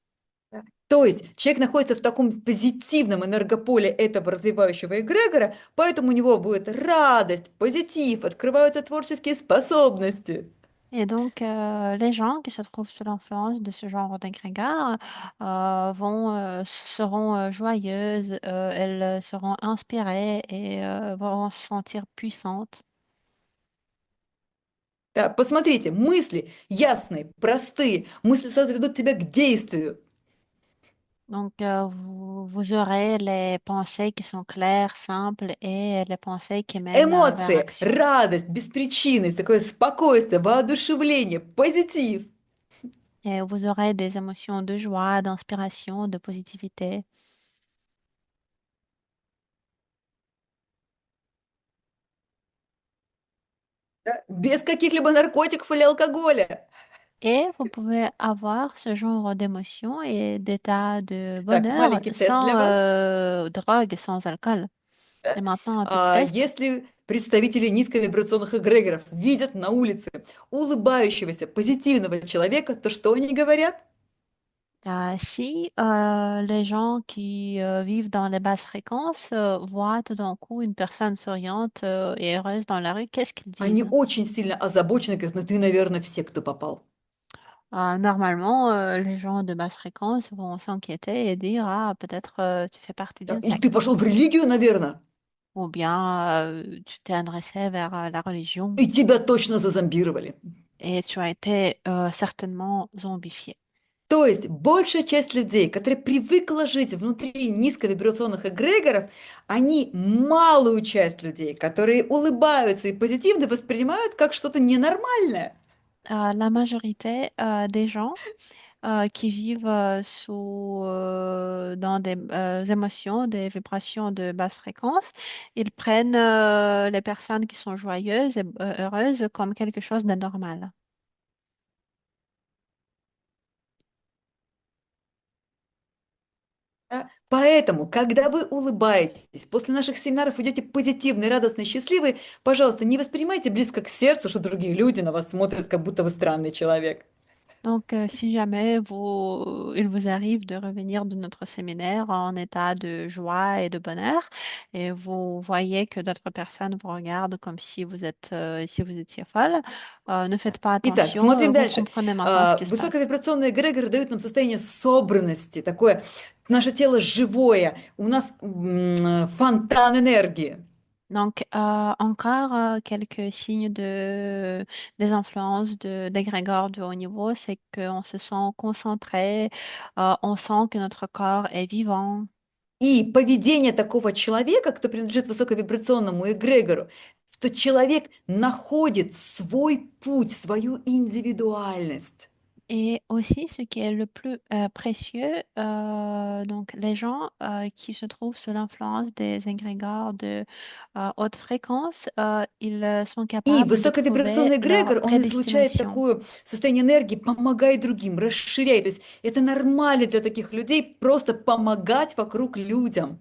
То есть человек находится в таком позитивном энергополе этого развивающего эгрегора, поэтому у него будет радость, позитив, открываются творческие способности. Et donc, les gens qui se trouvent sous l'influence de ce genre d'égrégore seront joyeuses, elles seront inspirées et vont se sentir puissantes. Да, посмотрите, мысли ясные, простые, мысли сразу ведут тебя к действию. Donc, vous aurez les pensées qui sont claires, simples et les pensées qui mènent vers Эмоции, l'action. радость, без причины, такое спокойствие, воодушевление, позитив. Et vous aurez des émotions de joie, d'inspiration, de positivité. Да, без каких-либо наркотиков или алкоголя. Et vous pouvez avoir ce genre d'émotions et d'état de Так, bonheur маленький тест sans для вас. drogue, sans alcool. Et maintenant, un petit test. Если представители низковибрационных эгрегоров видят на улице улыбающегося, позитивного человека, то что они говорят? Si les gens qui vivent dans les basses fréquences voient tout d'un coup une personne souriante et heureuse dans la rue, qu'est-ce qu'ils Они disent? очень сильно озабочены, говорят, ну ты, наверное, все, кто попал. Normalement, les gens de basse fréquence vont s'inquiéter et dire, ah, peut-être tu fais partie Да, d'une или ты secte. пошел в религию, наверное, Ou bien tu t'es adressé vers la religion и тебя точно зазомбировали. et tu as été certainement zombifié. То есть большая часть людей, которые привыкла жить внутри низковибрационных эгрегоров, они малую часть людей, которые улыбаются и позитивно воспринимают как что-то ненормальное. La majorité des gens qui vivent dans des émotions, des vibrations de basse fréquence, ils prennent les personnes qui sont joyeuses et heureuses comme quelque chose de normal. Да? Поэтому, когда вы улыбаетесь, после наших семинаров идете позитивные, радостные, счастливые, пожалуйста, не воспринимайте близко к сердцу, что другие люди на вас смотрят, как будто вы странный человек. Donc, si jamais il vous arrive de revenir de notre séminaire en état de joie et de bonheur, et vous voyez que d'autres personnes vous regardent comme si vous étiez folle, ne faites pas Итак, attention, смотрим vous дальше. comprenez maintenant ce qui se passe. Высоковибрационные эгрегоры дают нам состояние собранности, такое, наше тело живое, у нас фонтан энергии. Donc, encore quelques signes des influences d'égrégores de haut niveau, c'est qu'on se sent concentré, on sent que notre corps est vivant. И поведение такого человека, кто принадлежит высоковибрационному эгрегору, что человек находит свой путь, свою индивидуальность. Et aussi, ce qui est le plus précieux, donc les gens qui se trouvent sous l'influence des égrégores de haute fréquence, ils sont И capables de trouver высоковибрационный leur эгрегор, он излучает prédestination. такое состояние энергии, помогает другим, расширяет. То есть это нормально для таких людей просто помогать вокруг людям.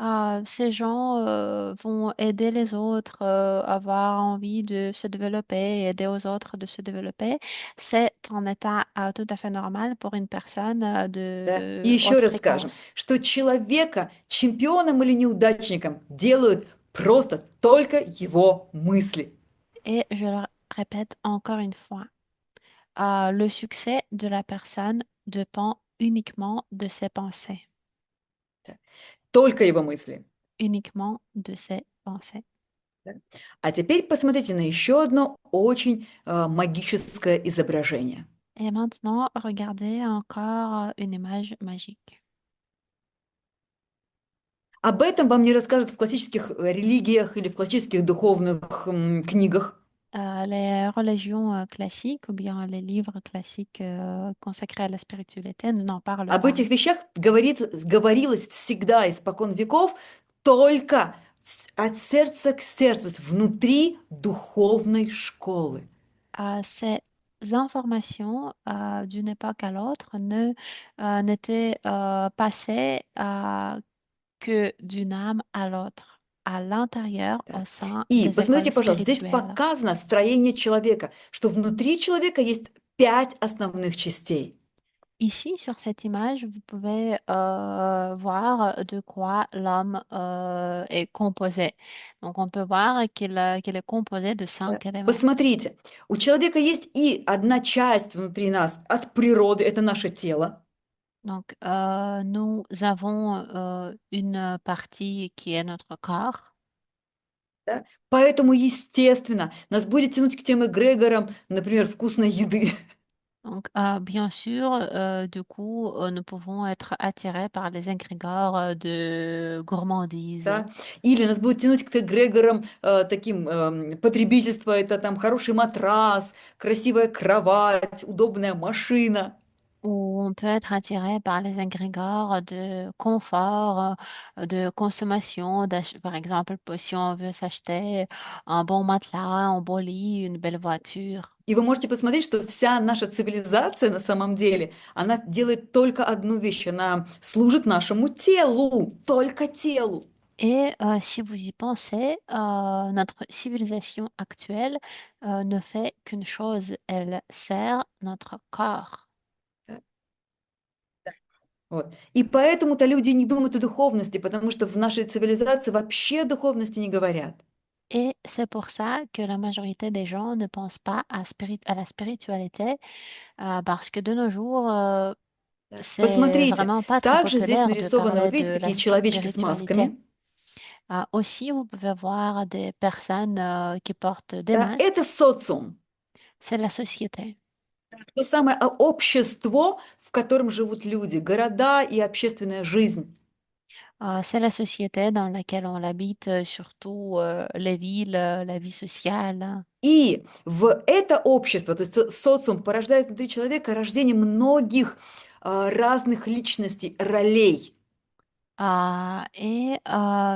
Ces gens vont aider les autres, avoir envie de se développer et aider aux autres de se développer. C'est un état tout à fait normal pour une personne Да? И de еще haute раз skажем, fréquence. что человека чемпионом или неудачником делают просто только его мысли. Et je le répète encore une fois, le succès de la personne dépend uniquement de ses pensées, Только его мысли. uniquement de ses pensées. Да. А теперь посмотрите на еще одно очень магическое изображение. Et maintenant, regardez encore une image magique. Об этом вам не расскажут в классических религиях или в классических духовных книгах. Les religions classiques ou bien les livres classiques consacrés à la spiritualité n'en parlent Об pas. этих вещах говорилось всегда, испокон веков, только от сердца к сердцу, то есть внутри духовной школы. Ces informations d'une époque à l'autre n'étaient passées que d'une âme à l'autre, à l'intérieur, Да. au sein И des écoles посмотрите, пожалуйста, здесь spirituelles. показано строение человека, что внутри человека есть 5 основных частей. Ici, sur cette image, vous pouvez voir de quoi l'homme est composé. Donc, on peut voir qu'il est composé de Да. 5 éléments. Посмотрите, у человека есть и одна часть внутри нас от природы, это наше тело. Donc, nous avons une partie qui est notre corps. Да? Поэтому, естественно, нас будет тянуть к тем эгрегорам, например, вкусной еды. Donc, bien sûr, du coup, nous pouvons être attirés par les égrégores de gourmandise. Да? Или нас будет тянуть к эгрегорам таким потребительства, это там хороший матрас, красивая кровать, удобная машина. Ou on peut être attiré par les égrégores de confort, de consommation, par exemple, si on veut s'acheter un bon matelas, un beau lit, une belle voiture. И вы можете посмотреть, что вся наша цивилизация на самом деле, она делает только одну вещь, она служит нашему телу, только телу. Et si vous y pensez, notre civilisation actuelle ne fait qu'une chose, elle sert notre corps. Вот. И поэтому-то люди не думают о духовности, потому что в нашей цивилизации вообще о духовности не говорят. Et c'est pour ça que la majorité des gens ne pensent pas à la spiritualité, parce que de nos jours, Да. c'est Посмотрите, vraiment pas très также здесь populaire de нарисованы, вот parler видите, de la такие человечки с spiritualité. масками. Aussi, vous pouvez voir des personnes qui portent des Да? Это masques. социум, C'est la société. то самое общество, в котором живут люди, города и общественная жизнь. C'est la société dans laquelle on habite, surtout les villes, la vie sociale. И в это общество, то есть социум порождает внутри человека рождение многих разных личностей, ролей. Et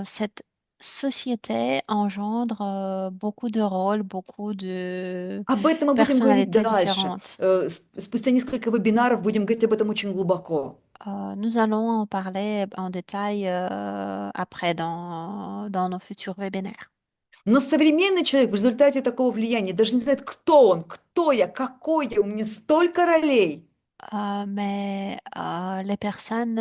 cette société engendre beaucoup de rôles, beaucoup de Об этом мы будем говорить personnalités дальше. différentes. Спустя несколько вебинаров будем говорить об этом очень глубоко. Nous allons en parler en détail après dans nos futurs webinaires. Но современный человек в результате такого влияния даже не знает, кто он, кто я, какой я, у меня столько ролей. Mais les personnes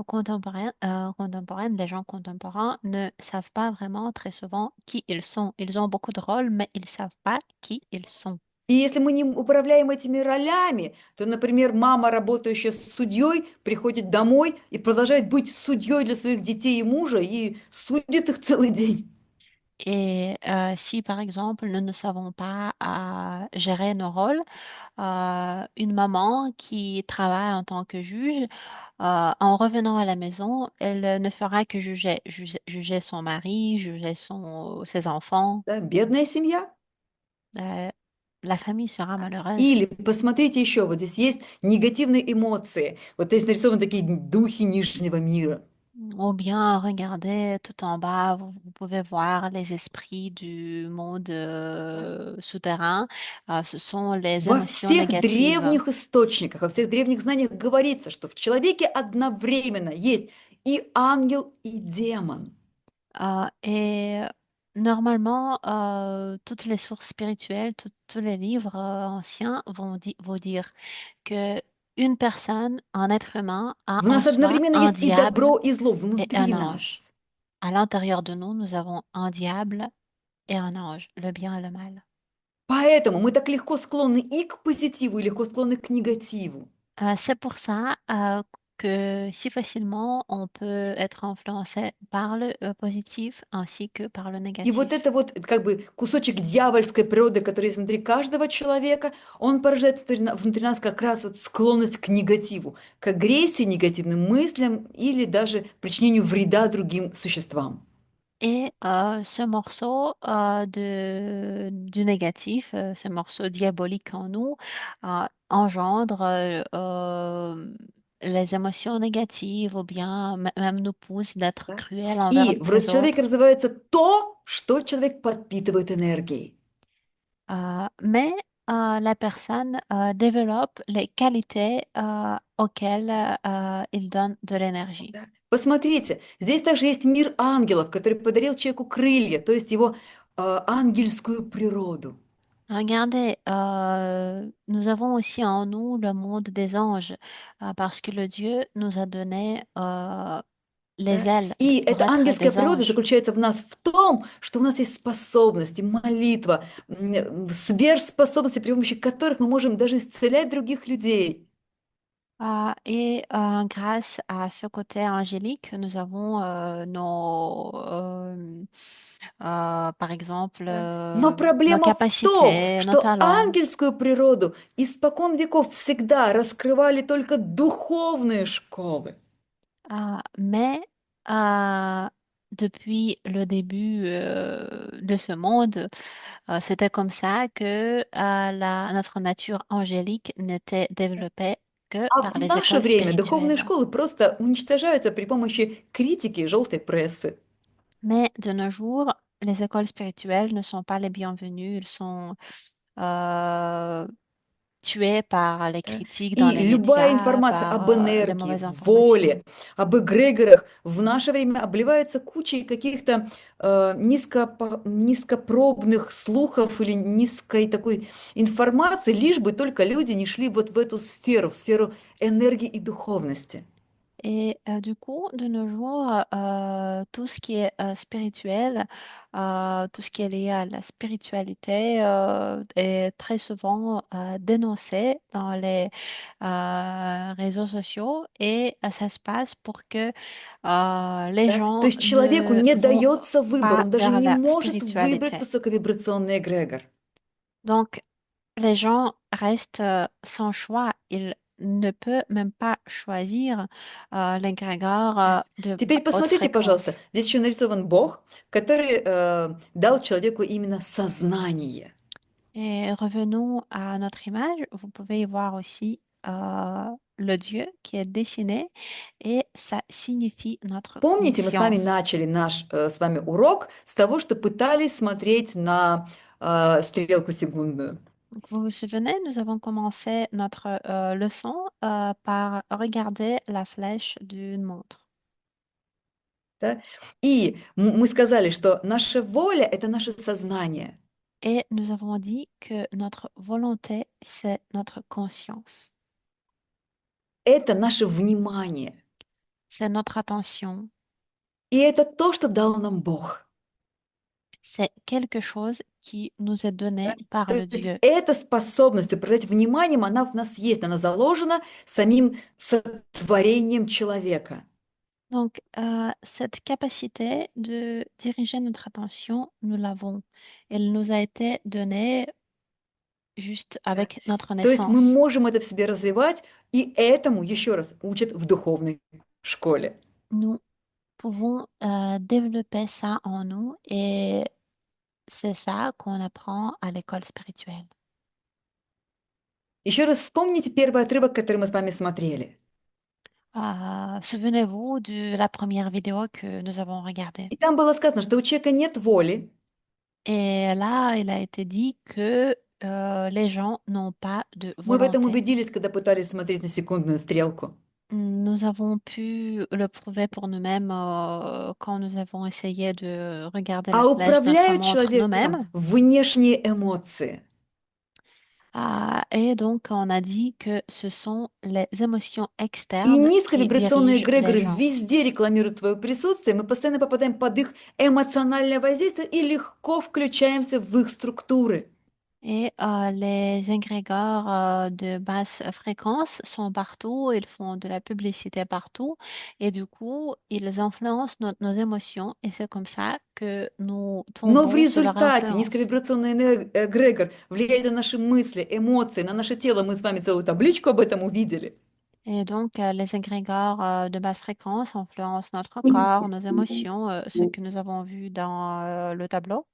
contemporaines, les gens contemporains ne savent pas vraiment très souvent qui ils sont. Ils ont beaucoup de rôles, mais ils ne savent pas qui ils sont. И если мы не управляем этими ролями, то, например, мама, работающая судьей, приходит домой и продолжает быть судьей для своих детей и мужа и судит их целый день. Et si, par exemple, nous ne savons pas gérer nos rôles, une maman qui travaille en tant que juge, en revenant à la maison, elle ne fera que juger son mari, juger ses enfants. Да, бедная семья. Euh, la famille sera malheureuse. Или посмотрите еще, вот здесь есть негативные эмоции. Вот здесь нарисованы такие духи нижнего мира. Ou bien regardez tout en bas, vous pouvez voir les esprits du monde souterrain. Ce sont les Во émotions всех négatives. древних источниках, во всех древних знаниях говорится, что в человеке одновременно есть и ангел, и демон. Et normalement, toutes les sources spirituelles, tous les livres anciens vont dire que une personne, un être humain, a В en нас soi одновременно un есть и diable добро, и зло et un внутри ange. нас. À l'intérieur de nous, nous avons un diable et un ange, le bien et le mal. Поэтому мы так легко склонны и к позитиву, и легко склонны к негативу. C'est pour ça que si facilement on peut être influencé par le positif ainsi que par le И вот négatif. это вот как бы кусочек дьявольской природы, который есть внутри каждого человека, он порождает внутри нас как раз вот склонность к негативу, к агрессии, негативным мыслям или даже причинению вреда другим существам. Et ce morceau du négatif, ce morceau diabolique en nous, engendre les émotions négatives ou bien même nous pousse d'être Да. cruel envers И в les человеке autres. развивается то, что человек подпитывает энергией. Mais la personne développe les qualités auxquelles il donne de l'énergie. Да. Посмотрите, здесь также есть мир ангелов, который подарил человеку крылья, то есть его ангельскую природу. Regardez, nous avons aussi en nous le monde des anges, parce que le Dieu nous a donné les Да? ailes И pour эта être ангельская des природа anges. заключается в нас в том, что у нас есть способности, молитва, сверхспособности, при помощи которых мы можем даже исцелять других людей. Et grâce à ce côté angélique, nous avons par exemple, Да. Но nos проблема в том, capacités, nos что talents. ангельскую природу испокон веков всегда раскрывали только духовные школы. Mais depuis le début de ce monde, c'était comme ça que notre nature angélique n'était développée que А par в les наше écoles время духовные spirituelles. школы просто уничтожаются при помощи критики и желтой прессы. Mais de nos jours, les écoles spirituelles ne sont pas les bienvenues. Ils sont euh, tuées par les Да. critiques dans les И любая médias, информация par об les энергии, mauvaises informations. воле, об эгрегорах в наше время обливается кучей каких-то низкопробных слухов или низкой такой информации, лишь бы только люди не шли вот в эту сферу, в сферу энергии и духовности. Et du coup, de nos jours, tout ce qui est spirituel, tout ce qui est lié à la spiritualité est très souvent dénoncé dans les réseaux sociaux et ça se passe pour que les Да? То gens есть человеку ne не vont дается выбор, pas он даже vers не la может выбрать spiritualité. высоковибрационный эгрегор. Donc, les gens restent sans choix. Ils ne peuvent même pas choisir l'égrégore de Теперь haute посмотрите, пожалуйста, fréquence. здесь еще нарисован Бог, который дал человеку именно сознание. Et revenons à notre image. Vous pouvez y voir aussi le Dieu qui est dessiné et ça signifie notre Помните, мы с вами conscience. начали наш с вами урок с того, что пытались смотреть на стрелку секундную. Donc, vous vous souvenez, nous avons commencé notre leçon par regarder la flèche d'une montre. Да? И мы сказали, что наша воля– это наше сознание. Et nous avons dit que notre volonté, c'est notre conscience. Это наше внимание. C'est notre attention. И это то, что дал нам Бог. C'est quelque chose qui nous est Да? donné par То le есть Dieu. эта способность управлять вниманием, она в нас есть, она заложена самим сотворением человека. Donc, cette capacité de diriger notre attention, nous l'avons. Elle nous a été donnée juste Да? avec notre То есть мы naissance. можем это в себе развивать, и этому, еще раз, учат в духовной школе. Nous pouvons développer ça en nous et c'est ça qu'on apprend à l'école spirituelle. Еще раз вспомните первый отрывок, который мы с вами смотрели. Souvenez-vous de la première vidéo que nous avons regardée. И там было сказано, что у человека нет воли, Et là, il a été dit que les gens n'ont pas de мы в этом volonté. убедились, когда пытались смотреть на секундную стрелку. Nous avons pu le prouver pour nous-mêmes quand nous avons essayé de regarder la А flèche de notre управляют montre человеком nous-mêmes. внешние эмоции. Et donc, on a dit que ce sont les émotions И externes qui низковибрационные dirigent les эгрегоры gens. везде рекламируют свое присутствие, мы постоянно попадаем под их эмоциональное воздействие и легко включаемся в их структуры. Et les égrégores de basse fréquence sont partout, ils font de la publicité partout, et du coup, ils influencent nos émotions, et c'est comme ça que nous Но в tombons sous leur результате influence. низковибрационный эгрегор влияет на наши мысли, эмоции, на наше тело. Мы с вами целую табличку об этом увидели. Et donc, les égrégores de basse fréquence influencent notre corps, nos émotions, ce que nous avons vu dans le tableau.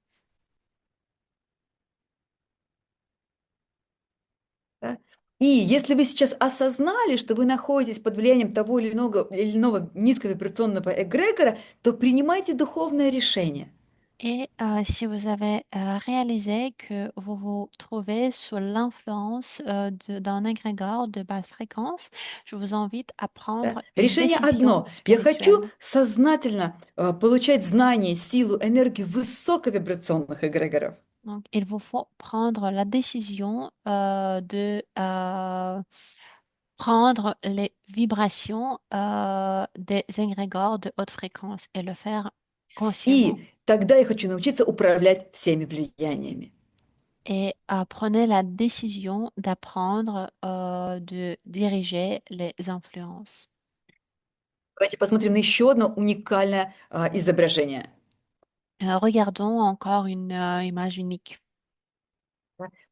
Да. И если вы сейчас осознали, что вы находитесь под влиянием того или иного низковибрационного эгрегора, то принимайте духовное решение. Et si vous avez réalisé que vous vous trouvez sous l'influence d'un égrégore de basse fréquence, je vous invite à Да. prendre une Решение décision одно. Я хочу spirituelle. сознательно получать знания, силу, энергию высоковибрационных эгрегоров. Donc, il vous faut prendre la décision de prendre les vibrations des égrégores de haute fréquence et le faire consciemment. И тогда я хочу научиться управлять всеми влияниями. Et prenez la décision d'apprendre de diriger les influences. Давайте посмотрим на еще одно уникальное изображение. Regardons encore une image unique.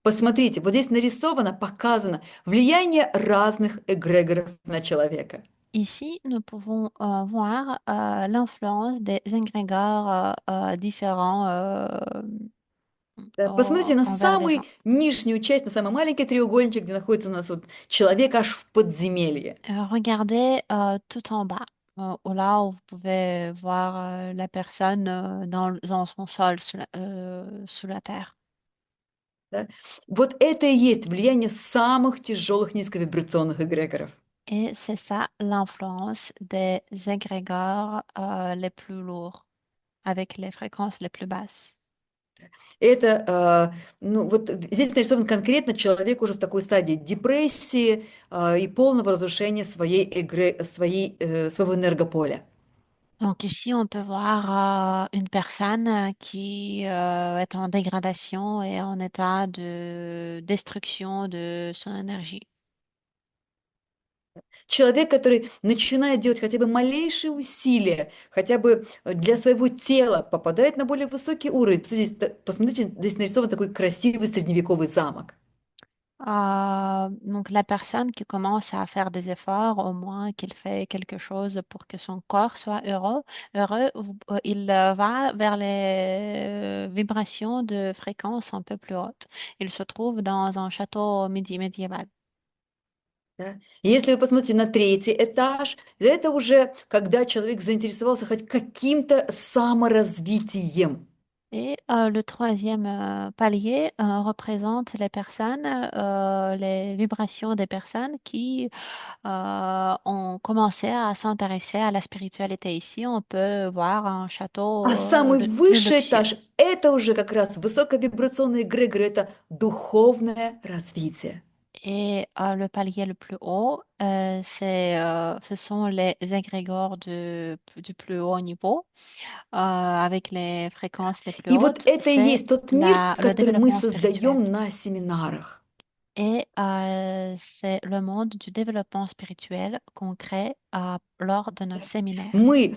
Посмотрите, вот здесь нарисовано, показано влияние разных эгрегоров на человека. Ici, nous pouvons voir l'influence des égrégores différents Да, посмотрите на envers les gens. самую нижнюю часть, на самый маленький треугольничек, где находится у нас вот человек аж в подземелье. Regardez tout en bas, là où vous pouvez voir la personne dans son sol sous la terre. Да? Вот это и есть влияние самых тяжелых низковибрационных эгрегоров. Et c'est ça l'influence des égrégores les plus lourds, avec les fréquences les plus basses. Это, ну вот здесь нарисован конкретно человек уже в такой стадии депрессии и полного разрушения своего энергополя. Donc ici, on peut voir une personne qui est en dégradation et en état de destruction de son énergie. Человек, который начинает делать хотя бы малейшие усилия, хотя бы для своего тела, попадает на более высокий уровень. Посмотрите, здесь нарисован такой красивый средневековый замок. Donc la personne qui commence à faire des efforts, au moins qu'il fait quelque chose pour que son corps soit heureux, il va vers les vibrations de fréquence un peu plus hautes. Il se trouve dans un château médiéval. Да. И если вы посмотрите на третий этаж, это уже когда человек заинтересовался хоть каким-то саморазвитием. Et le troisième palier représente les personnes, les vibrations des personnes qui ont commencé à s'intéresser à la spiritualité. Ici, on peut voir un château А самый plus высший luxueux. этаж – это уже как раз высоковибрационные эгрегоры, это духовное развитие. Et le palier le plus haut, ce sont les égrégores du plus haut niveau, avec les fréquences les plus И вот hautes. это и C'est есть тот мир, le который мы développement spirituel. создаем на семинарах. Et c'est le monde du développement spirituel qu'on crée lors de nos séminaires. Мы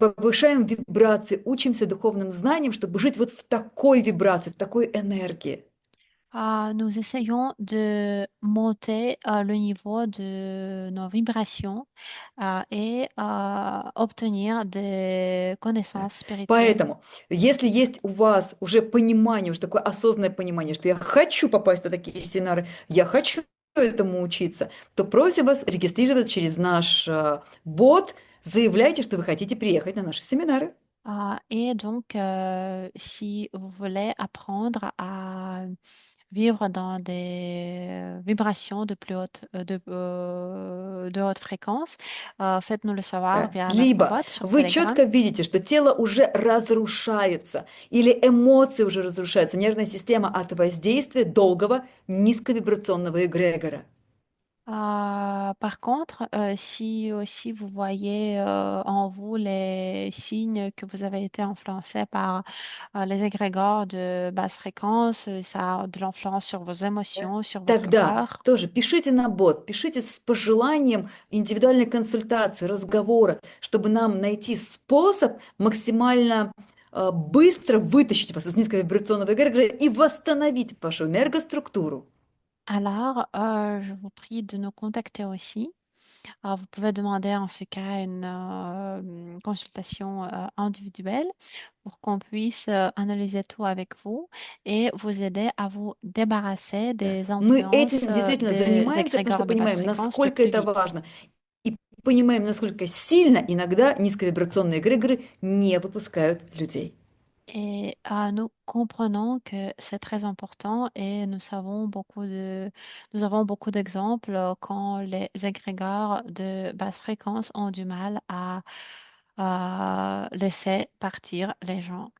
повышаем вибрации, учимся духовным знаниям, чтобы жить вот в такой вибрации, в такой энергии. Nous essayons de monter le niveau de nos vibrations et obtenir des connaissances spirituelles. Поэтому, если есть у вас уже понимание, уже такое осознанное понимание, что я хочу попасть на такие семинары, я хочу этому учиться, то просим вас регистрироваться через наш бот, заявляйте, что вы хотите приехать на наши семинары. Et donc, si vous voulez apprendre à vivre dans des vibrations de plus haute, de haute fréquence, faites-nous le savoir Да. via notre Либо bot sur вы Telegram. четко видите, что тело уже разрушается, или эмоции уже разрушаются, нервная система от воздействия долгого низковибрационного эгрегора. Par contre, si aussi vous voyez en vous les signes que vous avez été influencé par les égrégores de basse fréquence, ça a de l'influence sur vos émotions, sur votre Тогда corps. тоже пишите на бот, пишите с пожеланием индивидуальной консультации, разговора, чтобы нам найти способ максимально быстро вытащить вас из низковибрационного эгрегора и восстановить вашу энергоструктуру. Alors, je vous prie de nous contacter aussi. Vous pouvez demander en ce cas une consultation individuelle pour qu'on puisse analyser tout avec vous et vous aider à vous débarrasser Да. des Мы influences этим действительно des занимаемся, потому что égrégores de basse понимаем, fréquence le насколько plus это vite. важно. И понимаем, насколько сильно иногда низковибрационные эгрегоры не выпускают людей. Et nous comprenons que c'est très important et nous avons beaucoup d'exemples quand les égrégores de basse fréquence ont du mal à laisser partir les gens.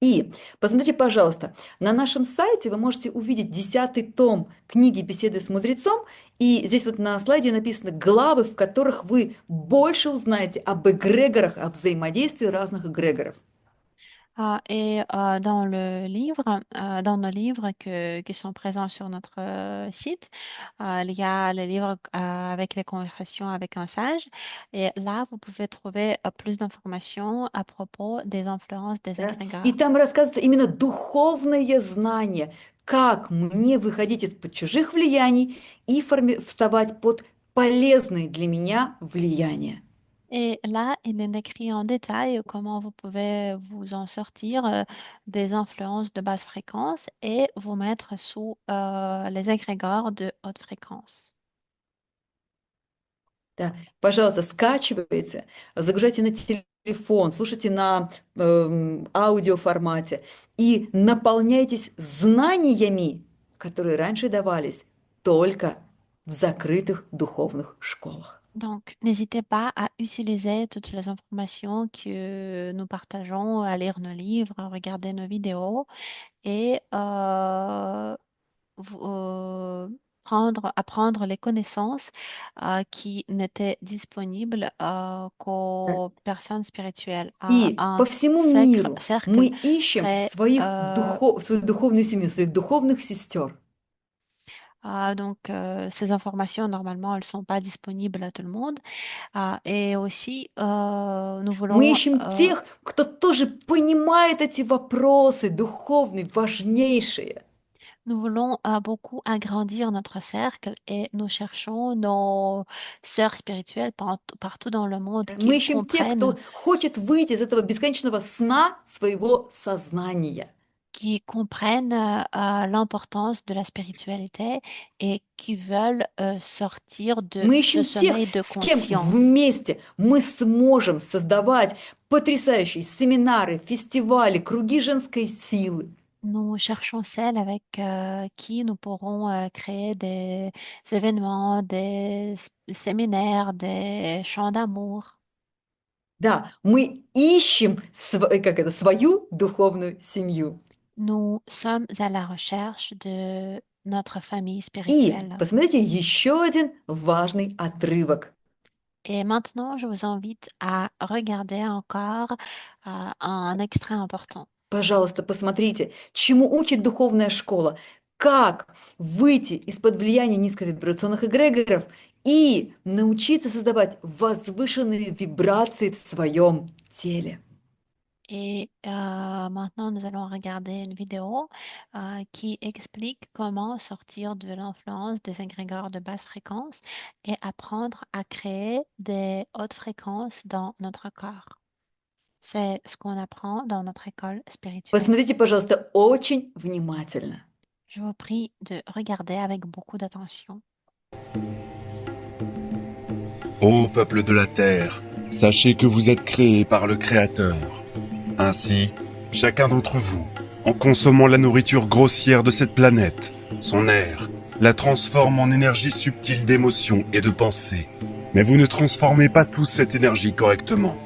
И посмотрите, пожалуйста, на нашем сайте вы можете увидеть 10-й том книги «Беседы с мудрецом», и здесь вот на слайде написаны главы, в которых вы больше узнаете об эгрегорах, об взаимодействии разных эгрегоров. Et dans dans nos livres qui sont présents sur notre site, il y a les livres avec les conversations avec un sage. Et là, vous pouvez trouver plus d'informations à propos des influences des Да? И égrégores. там рассказывается именно духовное знание, как мне выходить из-под чужих влияний и вставать под полезные для меня влияния. Et là, il est écrit en détail comment vous pouvez vous en sortir des influences de basse fréquence et vous mettre sous les égrégores de haute fréquence. Да, пожалуйста, скачивайте, загружайте на телефон, слушайте на аудиоформате и наполняйтесь знаниями, которые раньше давались только в закрытых духовных школах. Donc, n'hésitez pas à utiliser toutes les informations que nous partageons, à lire nos livres, à regarder nos vidéos et apprendre les connaissances qui n'étaient disponibles qu'aux personnes spirituelles, à И un по всему миру мы cercle ищем très свою духовную семью, своих духовных сестер. donc, ces informations, normalement, elles ne sont pas disponibles à tout le monde. Et aussi, nous Мы voulons, ищем тех, кто тоже понимает эти вопросы духовные, важнейшие. nous voulons beaucoup agrandir notre cercle et nous cherchons nos sœurs spirituelles partout dans le monde Мы qui ищем тех, кто хочет выйти из этого бесконечного сна своего сознания. comprennent l'importance de la spiritualité et qui veulent sortir de Мы ce ищем sommeil тех, de с кем conscience. вместе мы сможем создавать потрясающие семинары, фестивали, круги женской силы. Nous cherchons celles avec qui nous pourrons créer des événements, des séminaires, des chants d'amour. Да, мы ищем свою духовную семью. Nous sommes à la recherche de notre famille И spirituelle. посмотрите еще один важный отрывок. Et maintenant, je vous invite à regarder encore un extrait important. Пожалуйста, посмотрите, чему учит духовная школа, как выйти из-под влияния низковибрационных эгрегоров и научиться создавать возвышенные вибрации в своем теле. Et maintenant, nous allons regarder une vidéo qui explique comment sortir de l'influence des égrégores de basse fréquence et apprendre à créer des hautes fréquences dans notre corps. C'est ce qu'on apprend dans notre école spirituelle. Посмотрите, пожалуйста, очень внимательно. Je vous prie de regarder avec beaucoup d'attention. Ô peuple de la terre, sachez que vous êtes créés par le Créateur. Ainsi, chacun d'entre vous, en consommant la nourriture grossière de cette planète, son air, la transforme en énergie subtile d'émotion et de pensée. Mais vous ne transformez pas tous cette énergie correctement.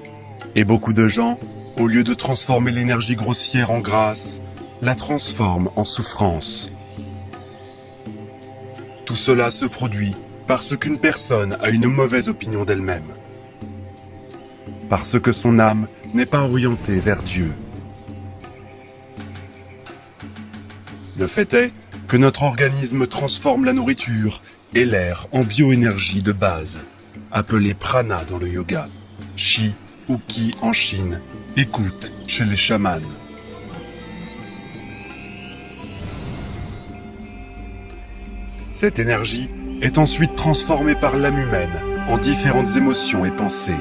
Et beaucoup de gens, au lieu de transformer l'énergie grossière en grâce, la transforment en souffrance. Tout cela se produit parce qu'une personne a une mauvaise opinion d'elle-même. Parce que son âme n'est pas orientée vers Dieu. Le fait est que notre organisme transforme la nourriture et l'air en bioénergie de base, appelée prana dans le yoga, chi ou ki en Chine, écoute chez les chamans. Cette énergie est ensuite transformée par l'âme humaine en différentes émotions et pensées.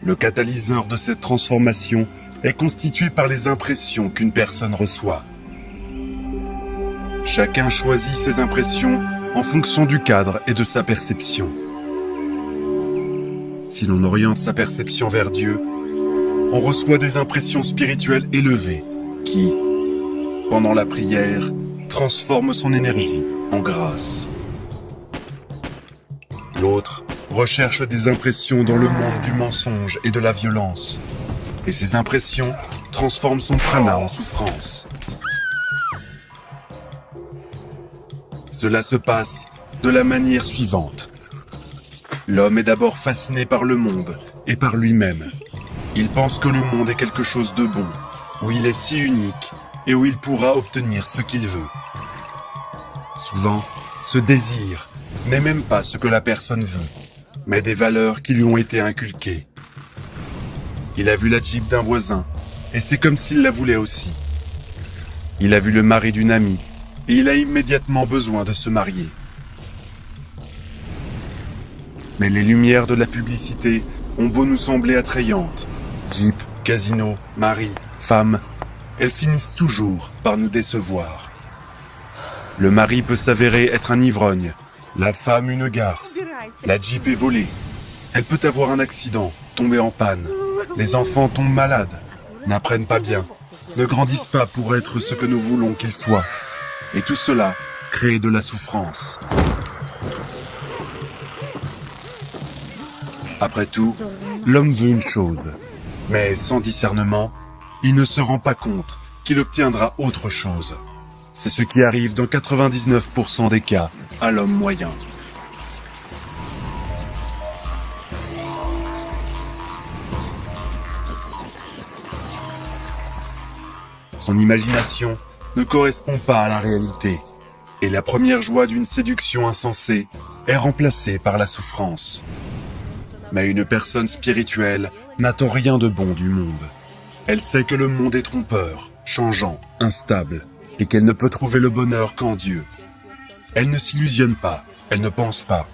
Le catalyseur de cette transformation est constitué par les impressions qu'une personne reçoit. Chacun choisit ses impressions en fonction du cadre et de sa perception. Si l'on oriente sa perception vers Dieu, on reçoit des impressions spirituelles élevées qui, pendant la prière, transforment son énergie en grâce. L'autre recherche des impressions dans le monde du mensonge et de la violence, et ces impressions transforment son prana en souffrance. Cela se passe de la manière suivante. L'homme est d'abord fasciné par le monde et par lui-même. Il pense que le monde est quelque chose de bon, où il est si unique et où il pourra obtenir ce qu'il veut. Souvent, ce désir n'est même pas ce que la personne veut, mais des valeurs qui lui ont été inculquées. Il a vu la Jeep d'un voisin, et c'est comme s'il la voulait aussi. Il a vu le mari d'une amie, et il a immédiatement besoin de se marier. Mais les lumières de la publicité ont beau nous sembler attrayantes, Jeep, casino, mari, femme, elles finissent toujours par nous décevoir. Le mari peut s'avérer être un ivrogne, la femme une garce, la Jeep est volée, elle peut avoir un accident, tomber en panne, les enfants tombent malades, n'apprennent pas bien, ne grandissent pas pour être ce que nous voulons qu'ils soient. Et tout cela crée de la souffrance. Après tout, l'homme veut une chose, mais sans discernement, il ne se rend pas compte qu'il obtiendra autre chose. C'est ce qui arrive dans 99% des cas à l'homme moyen. Son imagination ne correspond pas à la réalité, et la première joie d'une séduction insensée est remplacée par la souffrance. Mais une personne spirituelle n'attend rien de bon du monde. Elle sait que le monde est trompeur, changeant, instable, et qu'elle ne peut trouver le bonheur qu'en Dieu. Elle ne s'illusionne pas, elle ne pense pas.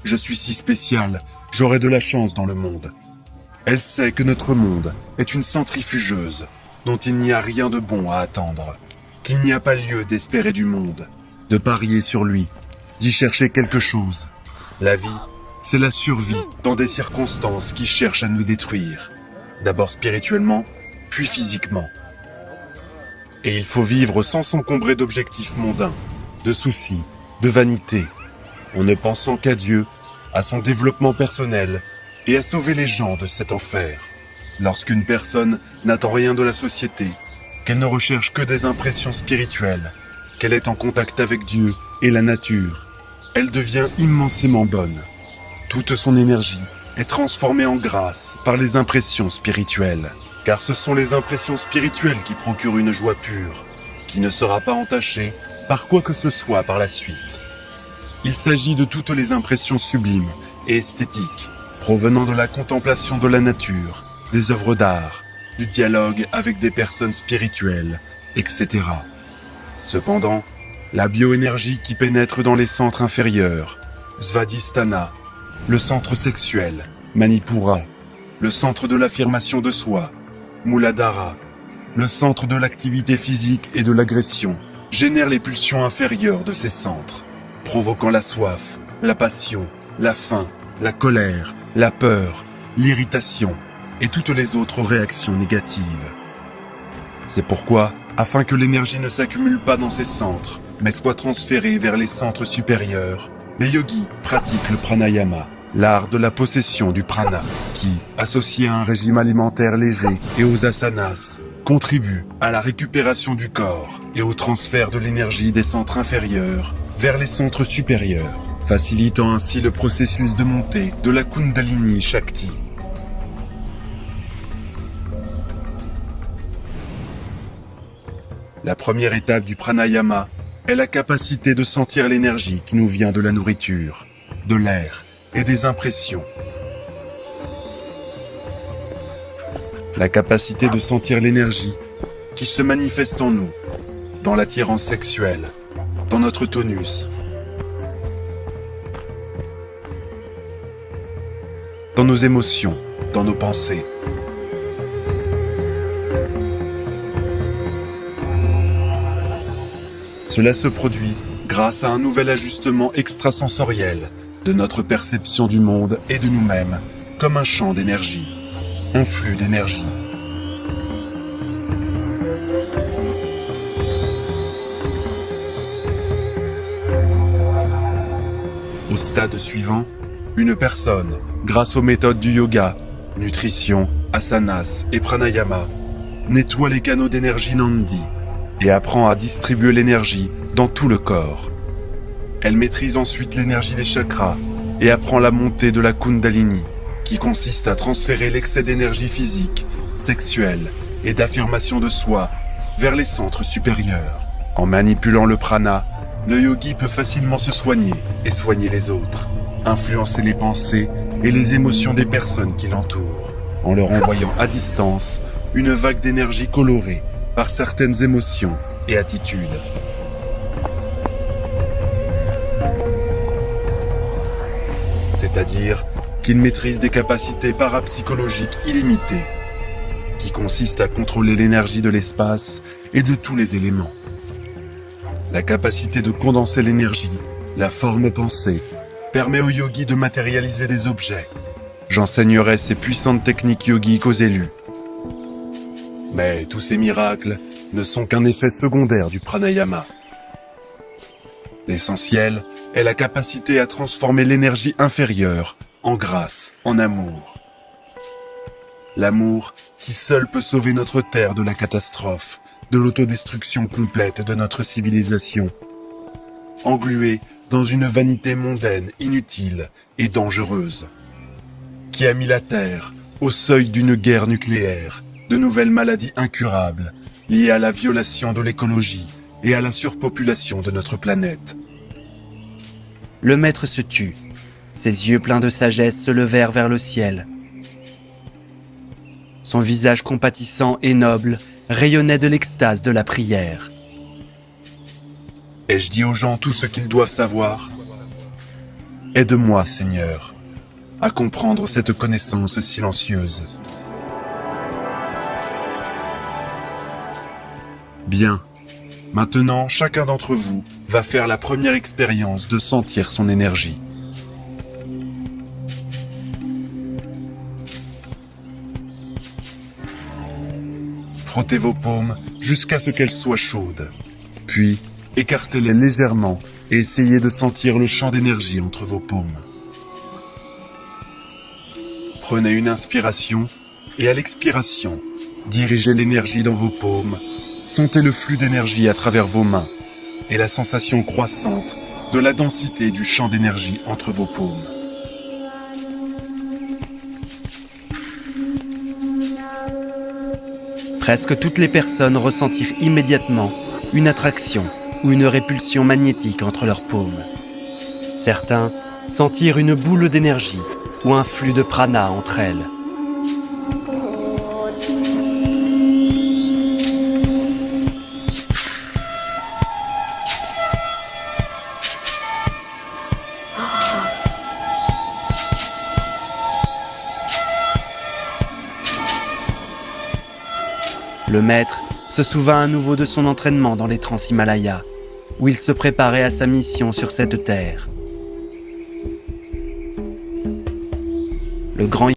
Je suis si spécial, j'aurai de la chance dans le monde. Elle sait que notre monde est une centrifugeuse, dont il n'y a rien de bon à attendre, qu'il n'y a pas lieu d'espérer du monde, de parier sur lui, d'y chercher quelque chose. La vie, c'est la survie dans des circonstances qui cherchent à nous détruire, d'abord spirituellement, puis physiquement. Et il faut vivre sans s'encombrer d'objectifs mondains, de soucis, de vanité, en ne pensant qu'à Dieu, à son développement personnel et à sauver les gens de cet enfer. Lorsqu'une personne n'attend rien de la société, qu'elle ne recherche que des impressions spirituelles, qu'elle est en contact avec Dieu et la nature, elle devient immensément bonne. Toute son énergie est transformée en grâce par les impressions spirituelles. Car ce sont les impressions spirituelles qui procurent une joie pure, qui ne sera pas entachée par quoi que ce soit par la suite. Il s'agit de toutes les impressions sublimes et esthétiques, provenant de la contemplation de la nature, des œuvres d'art, du dialogue avec des personnes spirituelles, etc. Cependant, la bioénergie qui pénètre dans les centres inférieurs, Svadhisthana, le centre sexuel, Manipura, le centre de l'affirmation de soi, Muladhara, le centre de l'activité physique et de l'agression, génère les pulsions inférieures de ces centres. provoquant la soif, la passion, la faim, la colère, la peur, l'irritation et toutes les autres réactions négatives. C'est pourquoi, afin que l'énergie ne s'accumule pas dans ces centres, mais soit transférée vers les centres supérieurs, les yogis pratiquent le pranayama, l'art de la possession du prana, qui, associé à un régime alimentaire léger et aux asanas, contribue à la récupération du corps et au transfert de l'énergie des centres inférieurs vers les centres supérieurs, facilitant ainsi le processus de montée de la Kundalini Shakti. La première étape du pranayama est la capacité de sentir l'énergie qui nous vient de la nourriture, de l'air et des impressions. La capacité de sentir l'énergie qui se manifeste en nous, dans l'attirance sexuelle, dans notre tonus, dans nos émotions, dans nos pensées. Cela se produit grâce à un nouvel ajustement extrasensoriel de notre perception du monde et de nous-mêmes, comme un champ d'énergie, un flux d'énergie. Au stade suivant, une personne, grâce aux méthodes du yoga, nutrition, asanas et pranayama, nettoie les canaux d'énergie Nandi et apprend à distribuer l'énergie dans tout le corps. Elle maîtrise ensuite l'énergie des chakras et apprend la montée de la Kundalini, qui consiste à transférer l'excès d'énergie physique, sexuelle et d'affirmation de soi vers les centres supérieurs. En manipulant le prana, le yogi peut facilement se soigner et soigner les autres, influencer les pensées et les émotions des personnes qui l'entourent, en leur envoyant à distance une vague d'énergie colorée par certaines émotions et attitudes. C'est-à-dire qu'il maîtrise des capacités parapsychologiques illimitées, qui consistent à contrôler l'énergie de l'espace et de tous les éléments. La capacité de condenser l'énergie, la forme pensée, permet aux yogis de matérialiser des objets. J'enseignerai ces puissantes techniques yogiques aux élus. Mais tous ces miracles ne sont qu'un effet secondaire du pranayama. L'essentiel est la capacité à transformer l'énergie inférieure en grâce, en amour. L'amour qui seul peut sauver notre terre de la catastrophe, de l'autodestruction complète de notre civilisation, engluée dans une vanité mondaine inutile et dangereuse, qui a mis la Terre au seuil d'une guerre nucléaire, de nouvelles maladies incurables, liées à la violation de l'écologie et à la surpopulation de notre planète. Le maître se tut. Ses yeux pleins de sagesse se levèrent vers le ciel. Son visage compatissant et noble rayonnait de l'extase de la prière. Ai-je dit aux gens tout ce qu'ils doivent savoir? Aide-moi, Seigneur, à comprendre cette connaissance silencieuse. Bien. Maintenant, chacun d'entre vous va faire la première expérience de sentir son énergie. Frottez vos paumes jusqu'à ce qu'elles soient chaudes. Puis, écartez-les légèrement et essayez de sentir le champ d'énergie entre vos paumes. Prenez une inspiration et à l'expiration, dirigez l'énergie dans vos paumes. Sentez le flux d'énergie à travers vos mains et la sensation croissante de la densité du champ d'énergie entre vos paumes. Presque toutes les personnes ressentirent immédiatement une attraction ou une répulsion magnétique entre leurs paumes. Certains sentirent une boule d'énergie ou un flux de prana entre elles. Le maître se souvint à nouveau de son entraînement dans les trans Himalayas où il se préparait à sa mission sur cette terre. Le grand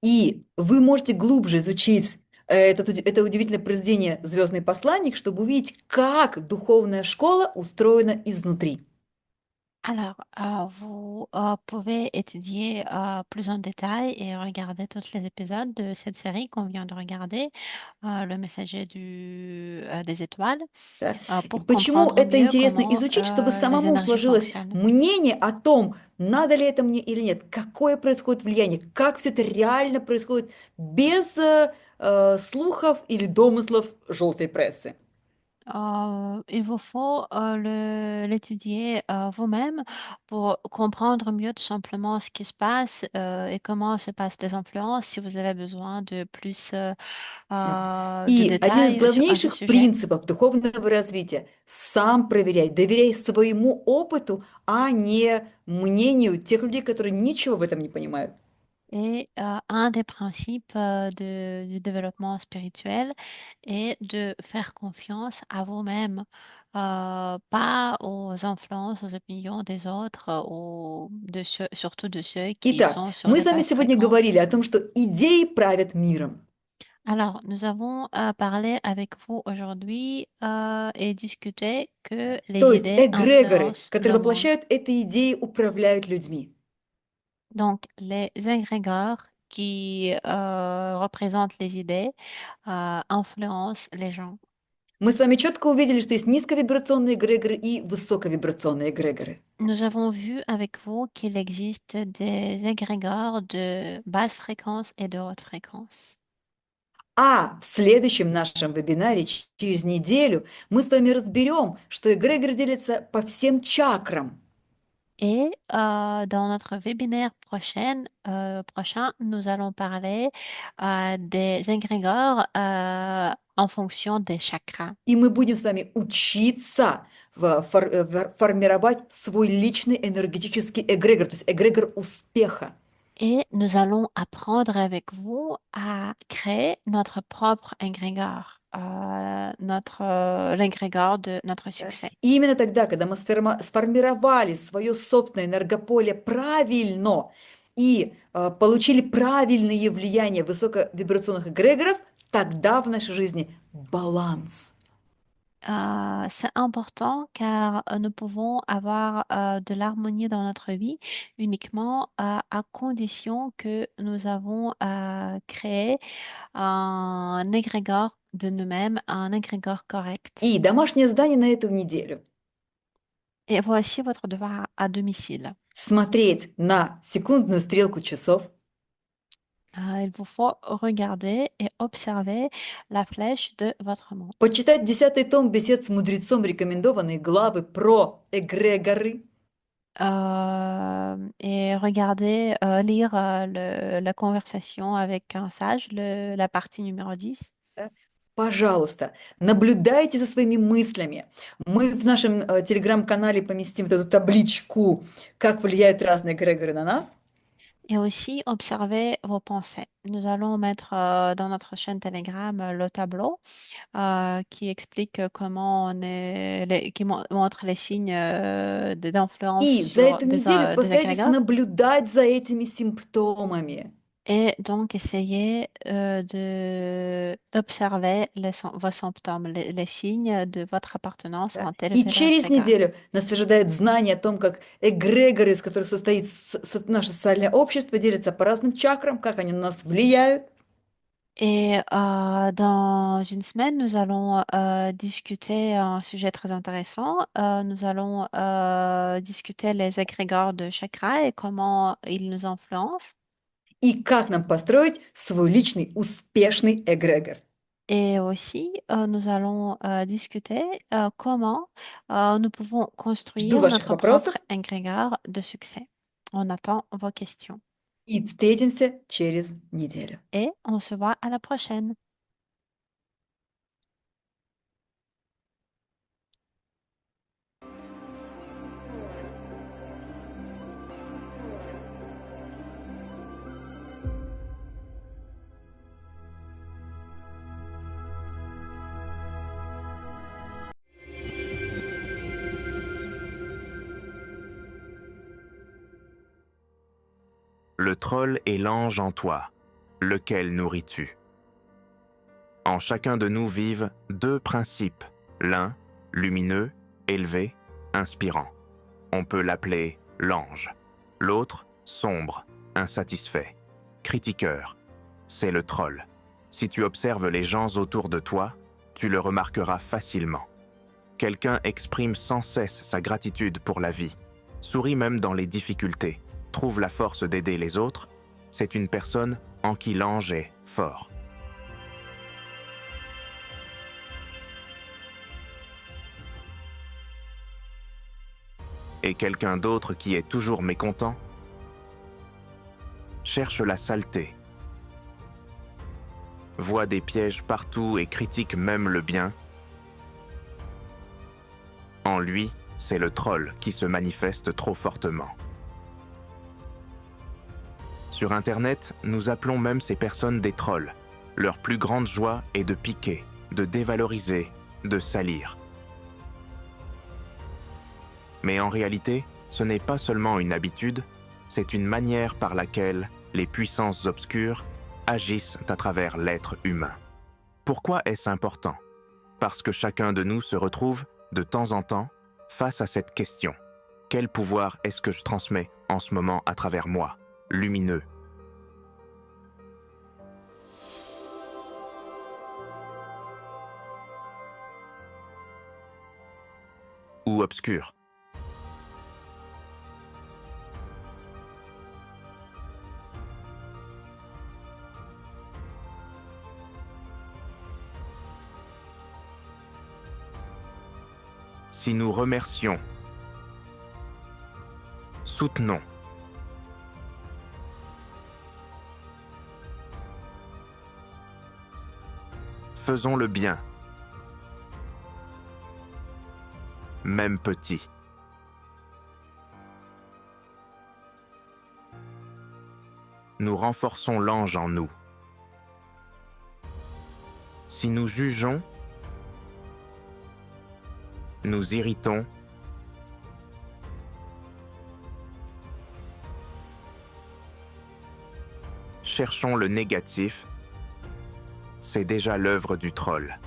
И вы можете глубже изучить это удивительное произведение «Звездный посланник», чтобы увидеть, как духовная школа устроена изнутри. Alors, vous pouvez étudier plus en détail et regarder tous les épisodes de cette série qu'on vient de regarder, Le Messager des étoiles, Да. И pour почему comprendre это mieux интересно comment изучить, чтобы les самому énergies сложилось fonctionnent. мнение о том, надо ли это мне или нет, какое происходит влияние, как все это реально происходит без слухов или домыслов желтой прессы. Il vous faut l'étudier vous-même pour comprendre mieux tout simplement ce qui se passe et comment se passent les influences si vous avez besoin de plus de И один из détails à ce главнейших sujet. принципов духовного развития — сам проверяй, доверяй своему опыту, а не мнению тех людей, которые ничего в этом не понимают. Et un des principes du développement spirituel est de faire confiance à vous-même, pas aux influences, aux opinions des autres, surtout de ceux qui Итак, sont sur мы des с вами basses сегодня fréquences. говорили о том, что идеи правят миром. Alors, nous avons parlé avec vous aujourd'hui et discuté que То les есть idées эгрегоры, influencent которые le monde. воплощают эти идеи, управляют людьми. Donc, les égrégores qui représentent les idées influencent les gens. Мы с вами четко увидели, что есть низковибрационные эгрегоры и высоковибрационные эгрегоры. Nous avons vu avec vous qu'il existe des égrégores de basse fréquence et de haute fréquence. А в следующем нашем вебинаре через неделю мы с вами разберем, что эгрегор делится по всем чакрам. Et dans notre webinaire prochain, nous allons parler des égrégores en fonction des chakras. И мы будем с вами учиться формировать свой личный энергетический эгрегор, то есть эгрегор успеха. Et nous allons apprendre avec vous à créer notre propre égrégore, l'égrégore de notre succès. И именно тогда, когда мы сформировали свое собственное энергополе правильно и получили правильные влияния высоковибрационных эгрегоров, тогда в нашей жизни баланс. C'est important car nous pouvons avoir de l'harmonie dans notre vie uniquement à condition que nous avons créé un égrégore de nous-mêmes, un égrégore correct. И домашнее задание на эту неделю. Et voici votre devoir à domicile. Смотреть на секундную стрелку часов. Il vous faut regarder et observer la flèche de votre montre. Почитать 10-й том бесед с мудрецом, рекомендованные главы про эгрегоры. Et regarder, lire la conversation avec un sage, la partie numéro 10. Пожалуйста, наблюдайте за своими мыслями. Мы в нашем телеграм-канале поместим вот эту табличку, как влияют разные эгрегоры на нас. Et aussi observer vos pensées. Nous allons mettre dans notre chaîne Telegram le tableau qui explique comment qui montre les signes d'influence И за sur эту неделю des постарайтесь égrégores. наблюдать за этими симптомами. Et donc, essayez d'observer vos symptômes, les signes de votre appartenance Да. en tel ou И tel через égrégore. неделю нас ожидает знание о том, как эгрегоры, из которых состоит наше социальное общество, делятся по разным чакрам, как они на нас влияют. Et dans une semaine, nous allons discuter un sujet très intéressant. Nous allons discuter les égrégores de chakra et comment ils nous influencent. И как нам построить свой личный успешный эгрегор. Et aussi, nous allons discuter comment nous pouvons Жду construire ваших notre вопросов propre égrégore de succès. On attend vos questions. и встретимся через неделю. Et on se voit à la prochaine. Le troll est l'ange en toi. Lequel nourris-tu? En chacun de nous vivent deux principes. L'un, lumineux, élevé, inspirant. On peut l'appeler l'ange. L'autre, sombre, insatisfait, critiqueur. C'est le troll. Si tu observes les gens autour de toi, tu le remarqueras facilement. Quelqu'un exprime sans cesse sa gratitude pour la vie, sourit même dans les difficultés, trouve la force d'aider les autres, c'est une personne en qui l'ange est fort. Et quelqu'un d'autre qui est toujours mécontent cherche la saleté, voit des pièges partout et critique même le bien. En lui, c'est le troll qui se manifeste trop fortement. Sur Internet, nous appelons même ces personnes des trolls. Leur plus grande joie est de piquer, de dévaloriser, de salir. Mais en réalité, ce n'est pas seulement une habitude, c'est une manière par laquelle les puissances obscures agissent à travers l'être humain. Pourquoi est-ce important? Parce que chacun de nous se retrouve, de temps en temps, face à cette question. Quel pouvoir est-ce que je transmets en ce moment à travers moi, lumineux? Ou obscur? Si nous remercions, soutenons, faisons le bien, même petit. Nous renforçons l'ange en nous. Si nous jugeons, nous irritons, cherchons le négatif, c'est déjà l'œuvre du troll.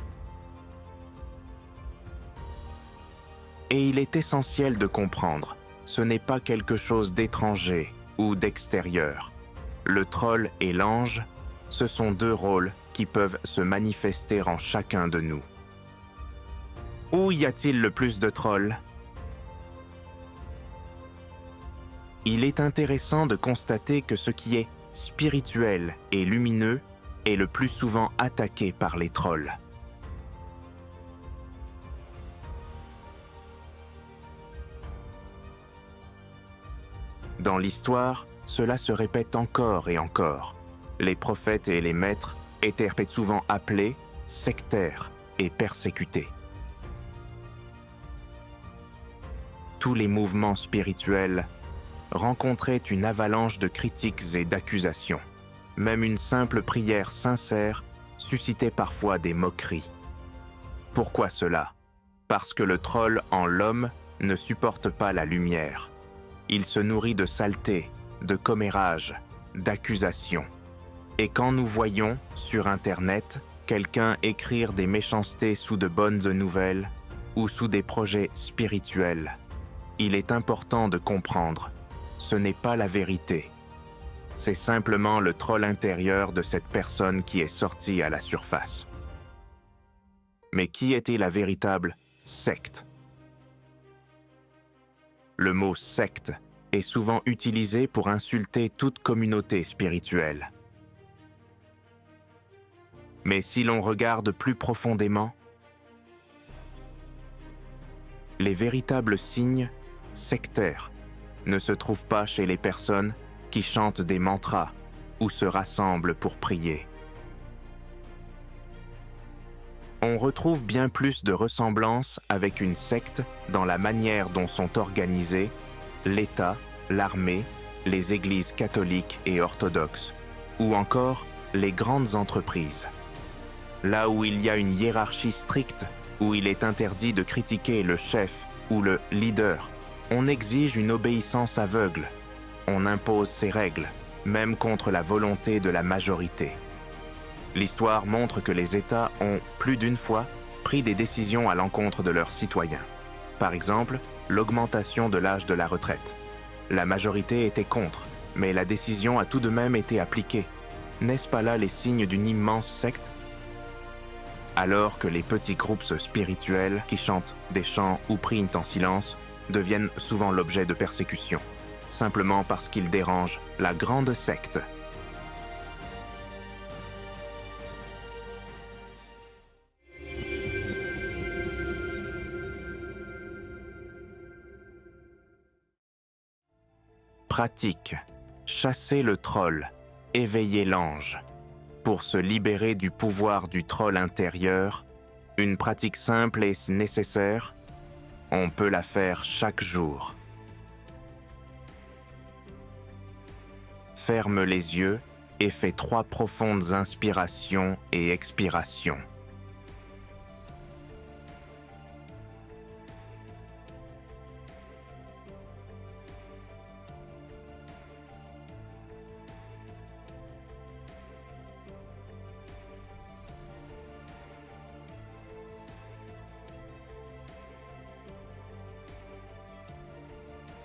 Et il est essentiel de comprendre, ce n'est pas quelque chose d'étranger ou d'extérieur. Le troll et l'ange, ce sont deux rôles qui peuvent se manifester en chacun de nous. Où y a-t-il le plus de trolls? Il est intéressant de constater que ce qui est spirituel et lumineux est le plus souvent attaqué par les trolls. Dans l'histoire, cela se répète encore et encore. Les prophètes et les maîtres étaient souvent appelés sectaires et persécutés. Tous les mouvements spirituels rencontraient une avalanche de critiques et d'accusations. Même une simple prière sincère suscitait parfois des moqueries. Pourquoi cela? Parce que le troll en l'homme ne supporte pas la lumière. Il se nourrit de saleté, de commérages, d'accusations. Et quand nous voyons, sur Internet, quelqu'un écrire des méchancetés sous de bonnes nouvelles ou sous des projets spirituels, il est important de comprendre, ce n'est pas la vérité. C'est simplement le troll intérieur de cette personne qui est sorti à la surface. Mais qui était la véritable secte? Le mot secte est souvent utilisé pour insulter toute communauté spirituelle. Mais si l'on regarde plus profondément, les véritables signes sectaires ne se trouvent pas chez les personnes qui chantent des mantras ou se rassemblent pour prier. On retrouve bien plus de ressemblances avec une secte dans la manière dont sont organisés l'État, l'armée, les églises catholiques et orthodoxes, ou encore les grandes entreprises. Là où il y a une hiérarchie stricte, où il est interdit de critiquer le chef ou le leader, on exige une obéissance aveugle, on impose ses règles, même contre la volonté de la majorité. L'histoire montre que les États ont, plus d'une fois, pris des décisions à l'encontre de leurs citoyens. Par exemple, l'augmentation de l'âge de la retraite. La majorité était contre, mais la décision a tout de même été appliquée. N'est-ce pas là les signes d'une immense secte ? Alors que les petits groupes spirituels qui chantent des chants ou prient en silence deviennent souvent l'objet de persécutions, simplement parce qu'ils dérangent la grande secte. Pratique. Chasser le troll, éveiller l'ange. Pour se libérer du pouvoir du troll intérieur, une pratique simple et nécessaire, on peut la faire chaque jour. Ferme les yeux et fais 3 profondes inspirations et expirations.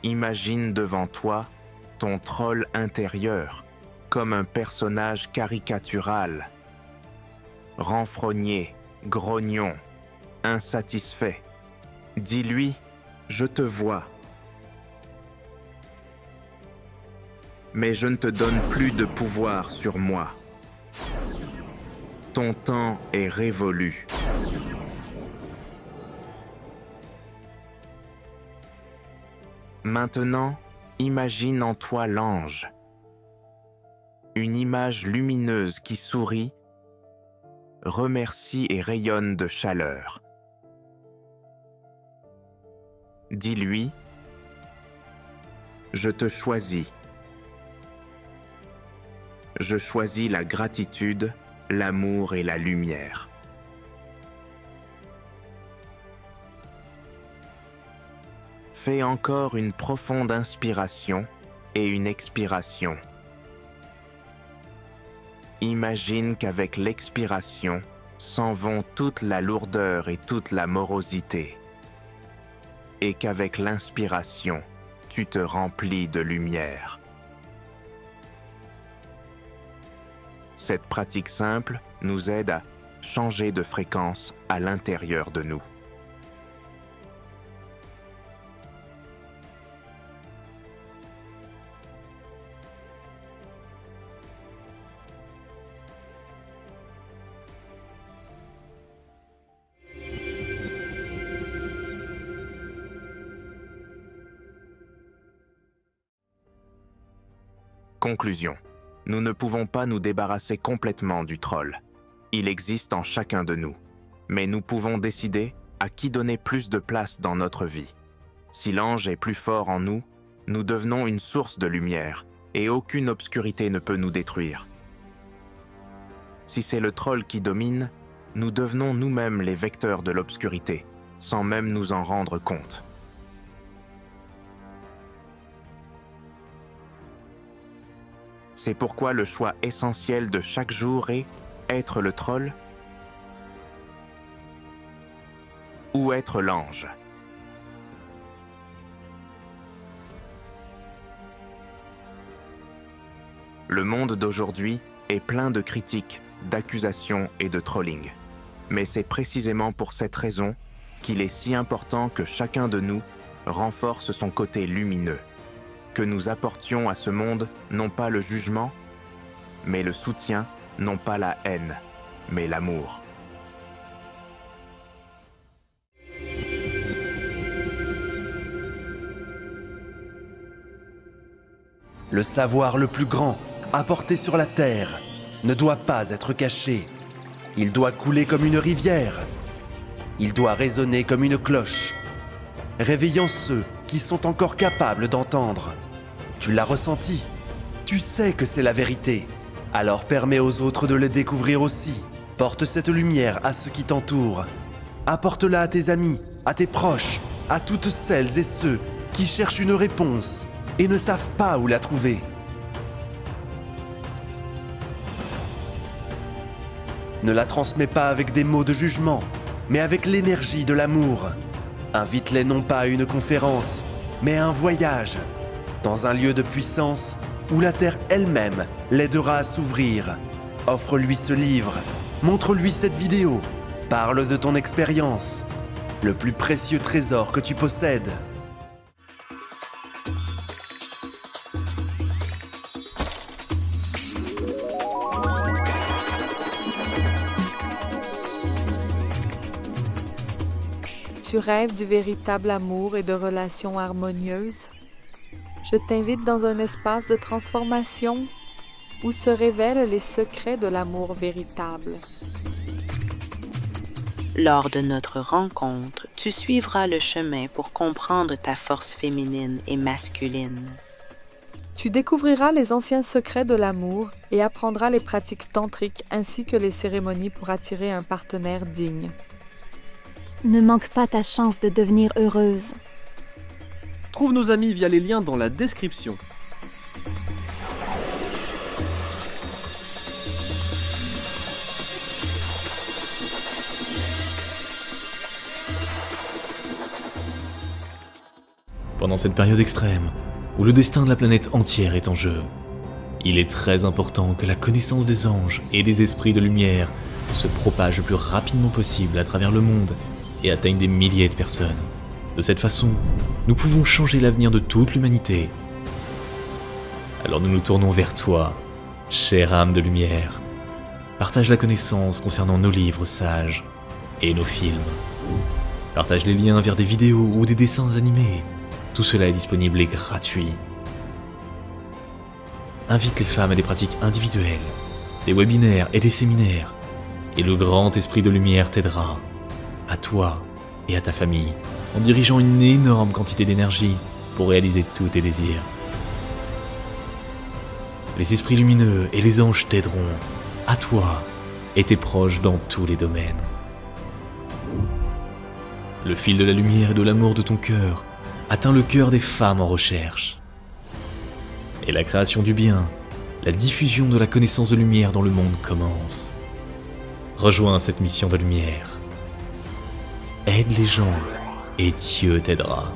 Imagine devant toi ton troll intérieur comme un personnage caricatural, renfrogné, grognon, insatisfait. Dis-lui « Je te vois ». Mais je ne te donne plus de pouvoir sur moi. Ton temps est révolu. Maintenant, imagine en toi l'ange. Une image lumineuse qui sourit, remercie et rayonne de chaleur. Dis-lui « Je te choisis. Je choisis la gratitude, l'amour et la lumière. » Fais encore une profonde inspiration et une expiration. Imagine qu'avec l'expiration s'en vont toute la lourdeur et toute la morosité, et qu'avec l'inspiration, tu te remplis de lumière. Cette pratique simple nous aide à changer de fréquence à l'intérieur de nous. Conclusion. Nous ne pouvons pas nous débarrasser complètement du troll. Il existe en chacun de nous. Mais nous pouvons décider à qui donner plus de place dans notre vie. Si l'ange est plus fort en nous, nous devenons une source de lumière et aucune obscurité ne peut nous détruire. Si c'est le troll qui domine, nous devenons nous-mêmes les vecteurs de l'obscurité, sans même nous en rendre compte. C'est pourquoi le choix essentiel de chaque jour est être le troll ou être l'ange. Le monde d'aujourd'hui est plein de critiques, d'accusations et de trolling. Mais c'est précisément pour cette raison qu'il est si important que chacun de nous renforce son côté lumineux. Que nous apportions à ce monde non pas le jugement, mais le soutien, non pas la haine, mais l'amour. Le savoir le plus grand, apporté sur la terre, ne doit pas être caché. Il doit couler comme une rivière. Il doit résonner comme une cloche, réveillant ceux qui sont encore capables d'entendre. Tu l'as ressenti. Tu sais que c'est la vérité. Alors permets aux autres de le découvrir aussi. Porte cette lumière à ceux qui t'entourent. Apporte-la à tes amis, à tes proches, à toutes celles et ceux qui cherchent une réponse et ne savent pas où la trouver. Ne la transmets pas avec des mots de jugement, mais avec l'énergie de l'amour. Invite-les non pas à une conférence, mais à un voyage, dans un lieu de puissance où la Terre elle-même l'aidera à s'ouvrir. Offre-lui ce livre, montre-lui cette vidéo, parle de ton expérience, le plus précieux trésor que tu possèdes. Tu rêves du véritable amour et de relations harmonieuses? Je t'invite dans un espace de transformation où se révèlent les secrets de l'amour véritable. Lors de notre rencontre, tu suivras le chemin pour comprendre ta force féminine et masculine. Tu découvriras les anciens secrets de l'amour et apprendras les pratiques tantriques ainsi que les cérémonies pour attirer un partenaire digne. Ne manque pas ta chance de devenir heureuse. Trouve nos amis via les liens dans la description. Pendant cette période extrême, où le destin de la planète entière est en jeu, il est très important que la connaissance des anges et des esprits de lumière se propage le plus rapidement possible à travers le monde et atteigne des milliers de personnes. De cette façon, nous pouvons changer l'avenir de toute l'humanité. Alors nous nous tournons vers toi, chère âme de lumière. Partage la connaissance concernant nos livres sages et nos films. Partage les liens vers des vidéos ou des dessins animés. Tout cela est disponible et gratuit. Invite les femmes à des pratiques individuelles, des webinaires et des séminaires, et le grand esprit de lumière t'aidera, à toi et à ta famille, en dirigeant une énorme quantité d'énergie pour réaliser tous tes désirs. Les esprits lumineux et les anges t'aideront, à toi et tes proches dans tous les domaines. Le fil de la lumière et de l'amour de ton cœur atteint le cœur des femmes en recherche. Et la création du bien, la diffusion de la connaissance de lumière dans le monde commence. Rejoins cette mission de lumière. Aide les gens et Dieu t'aidera.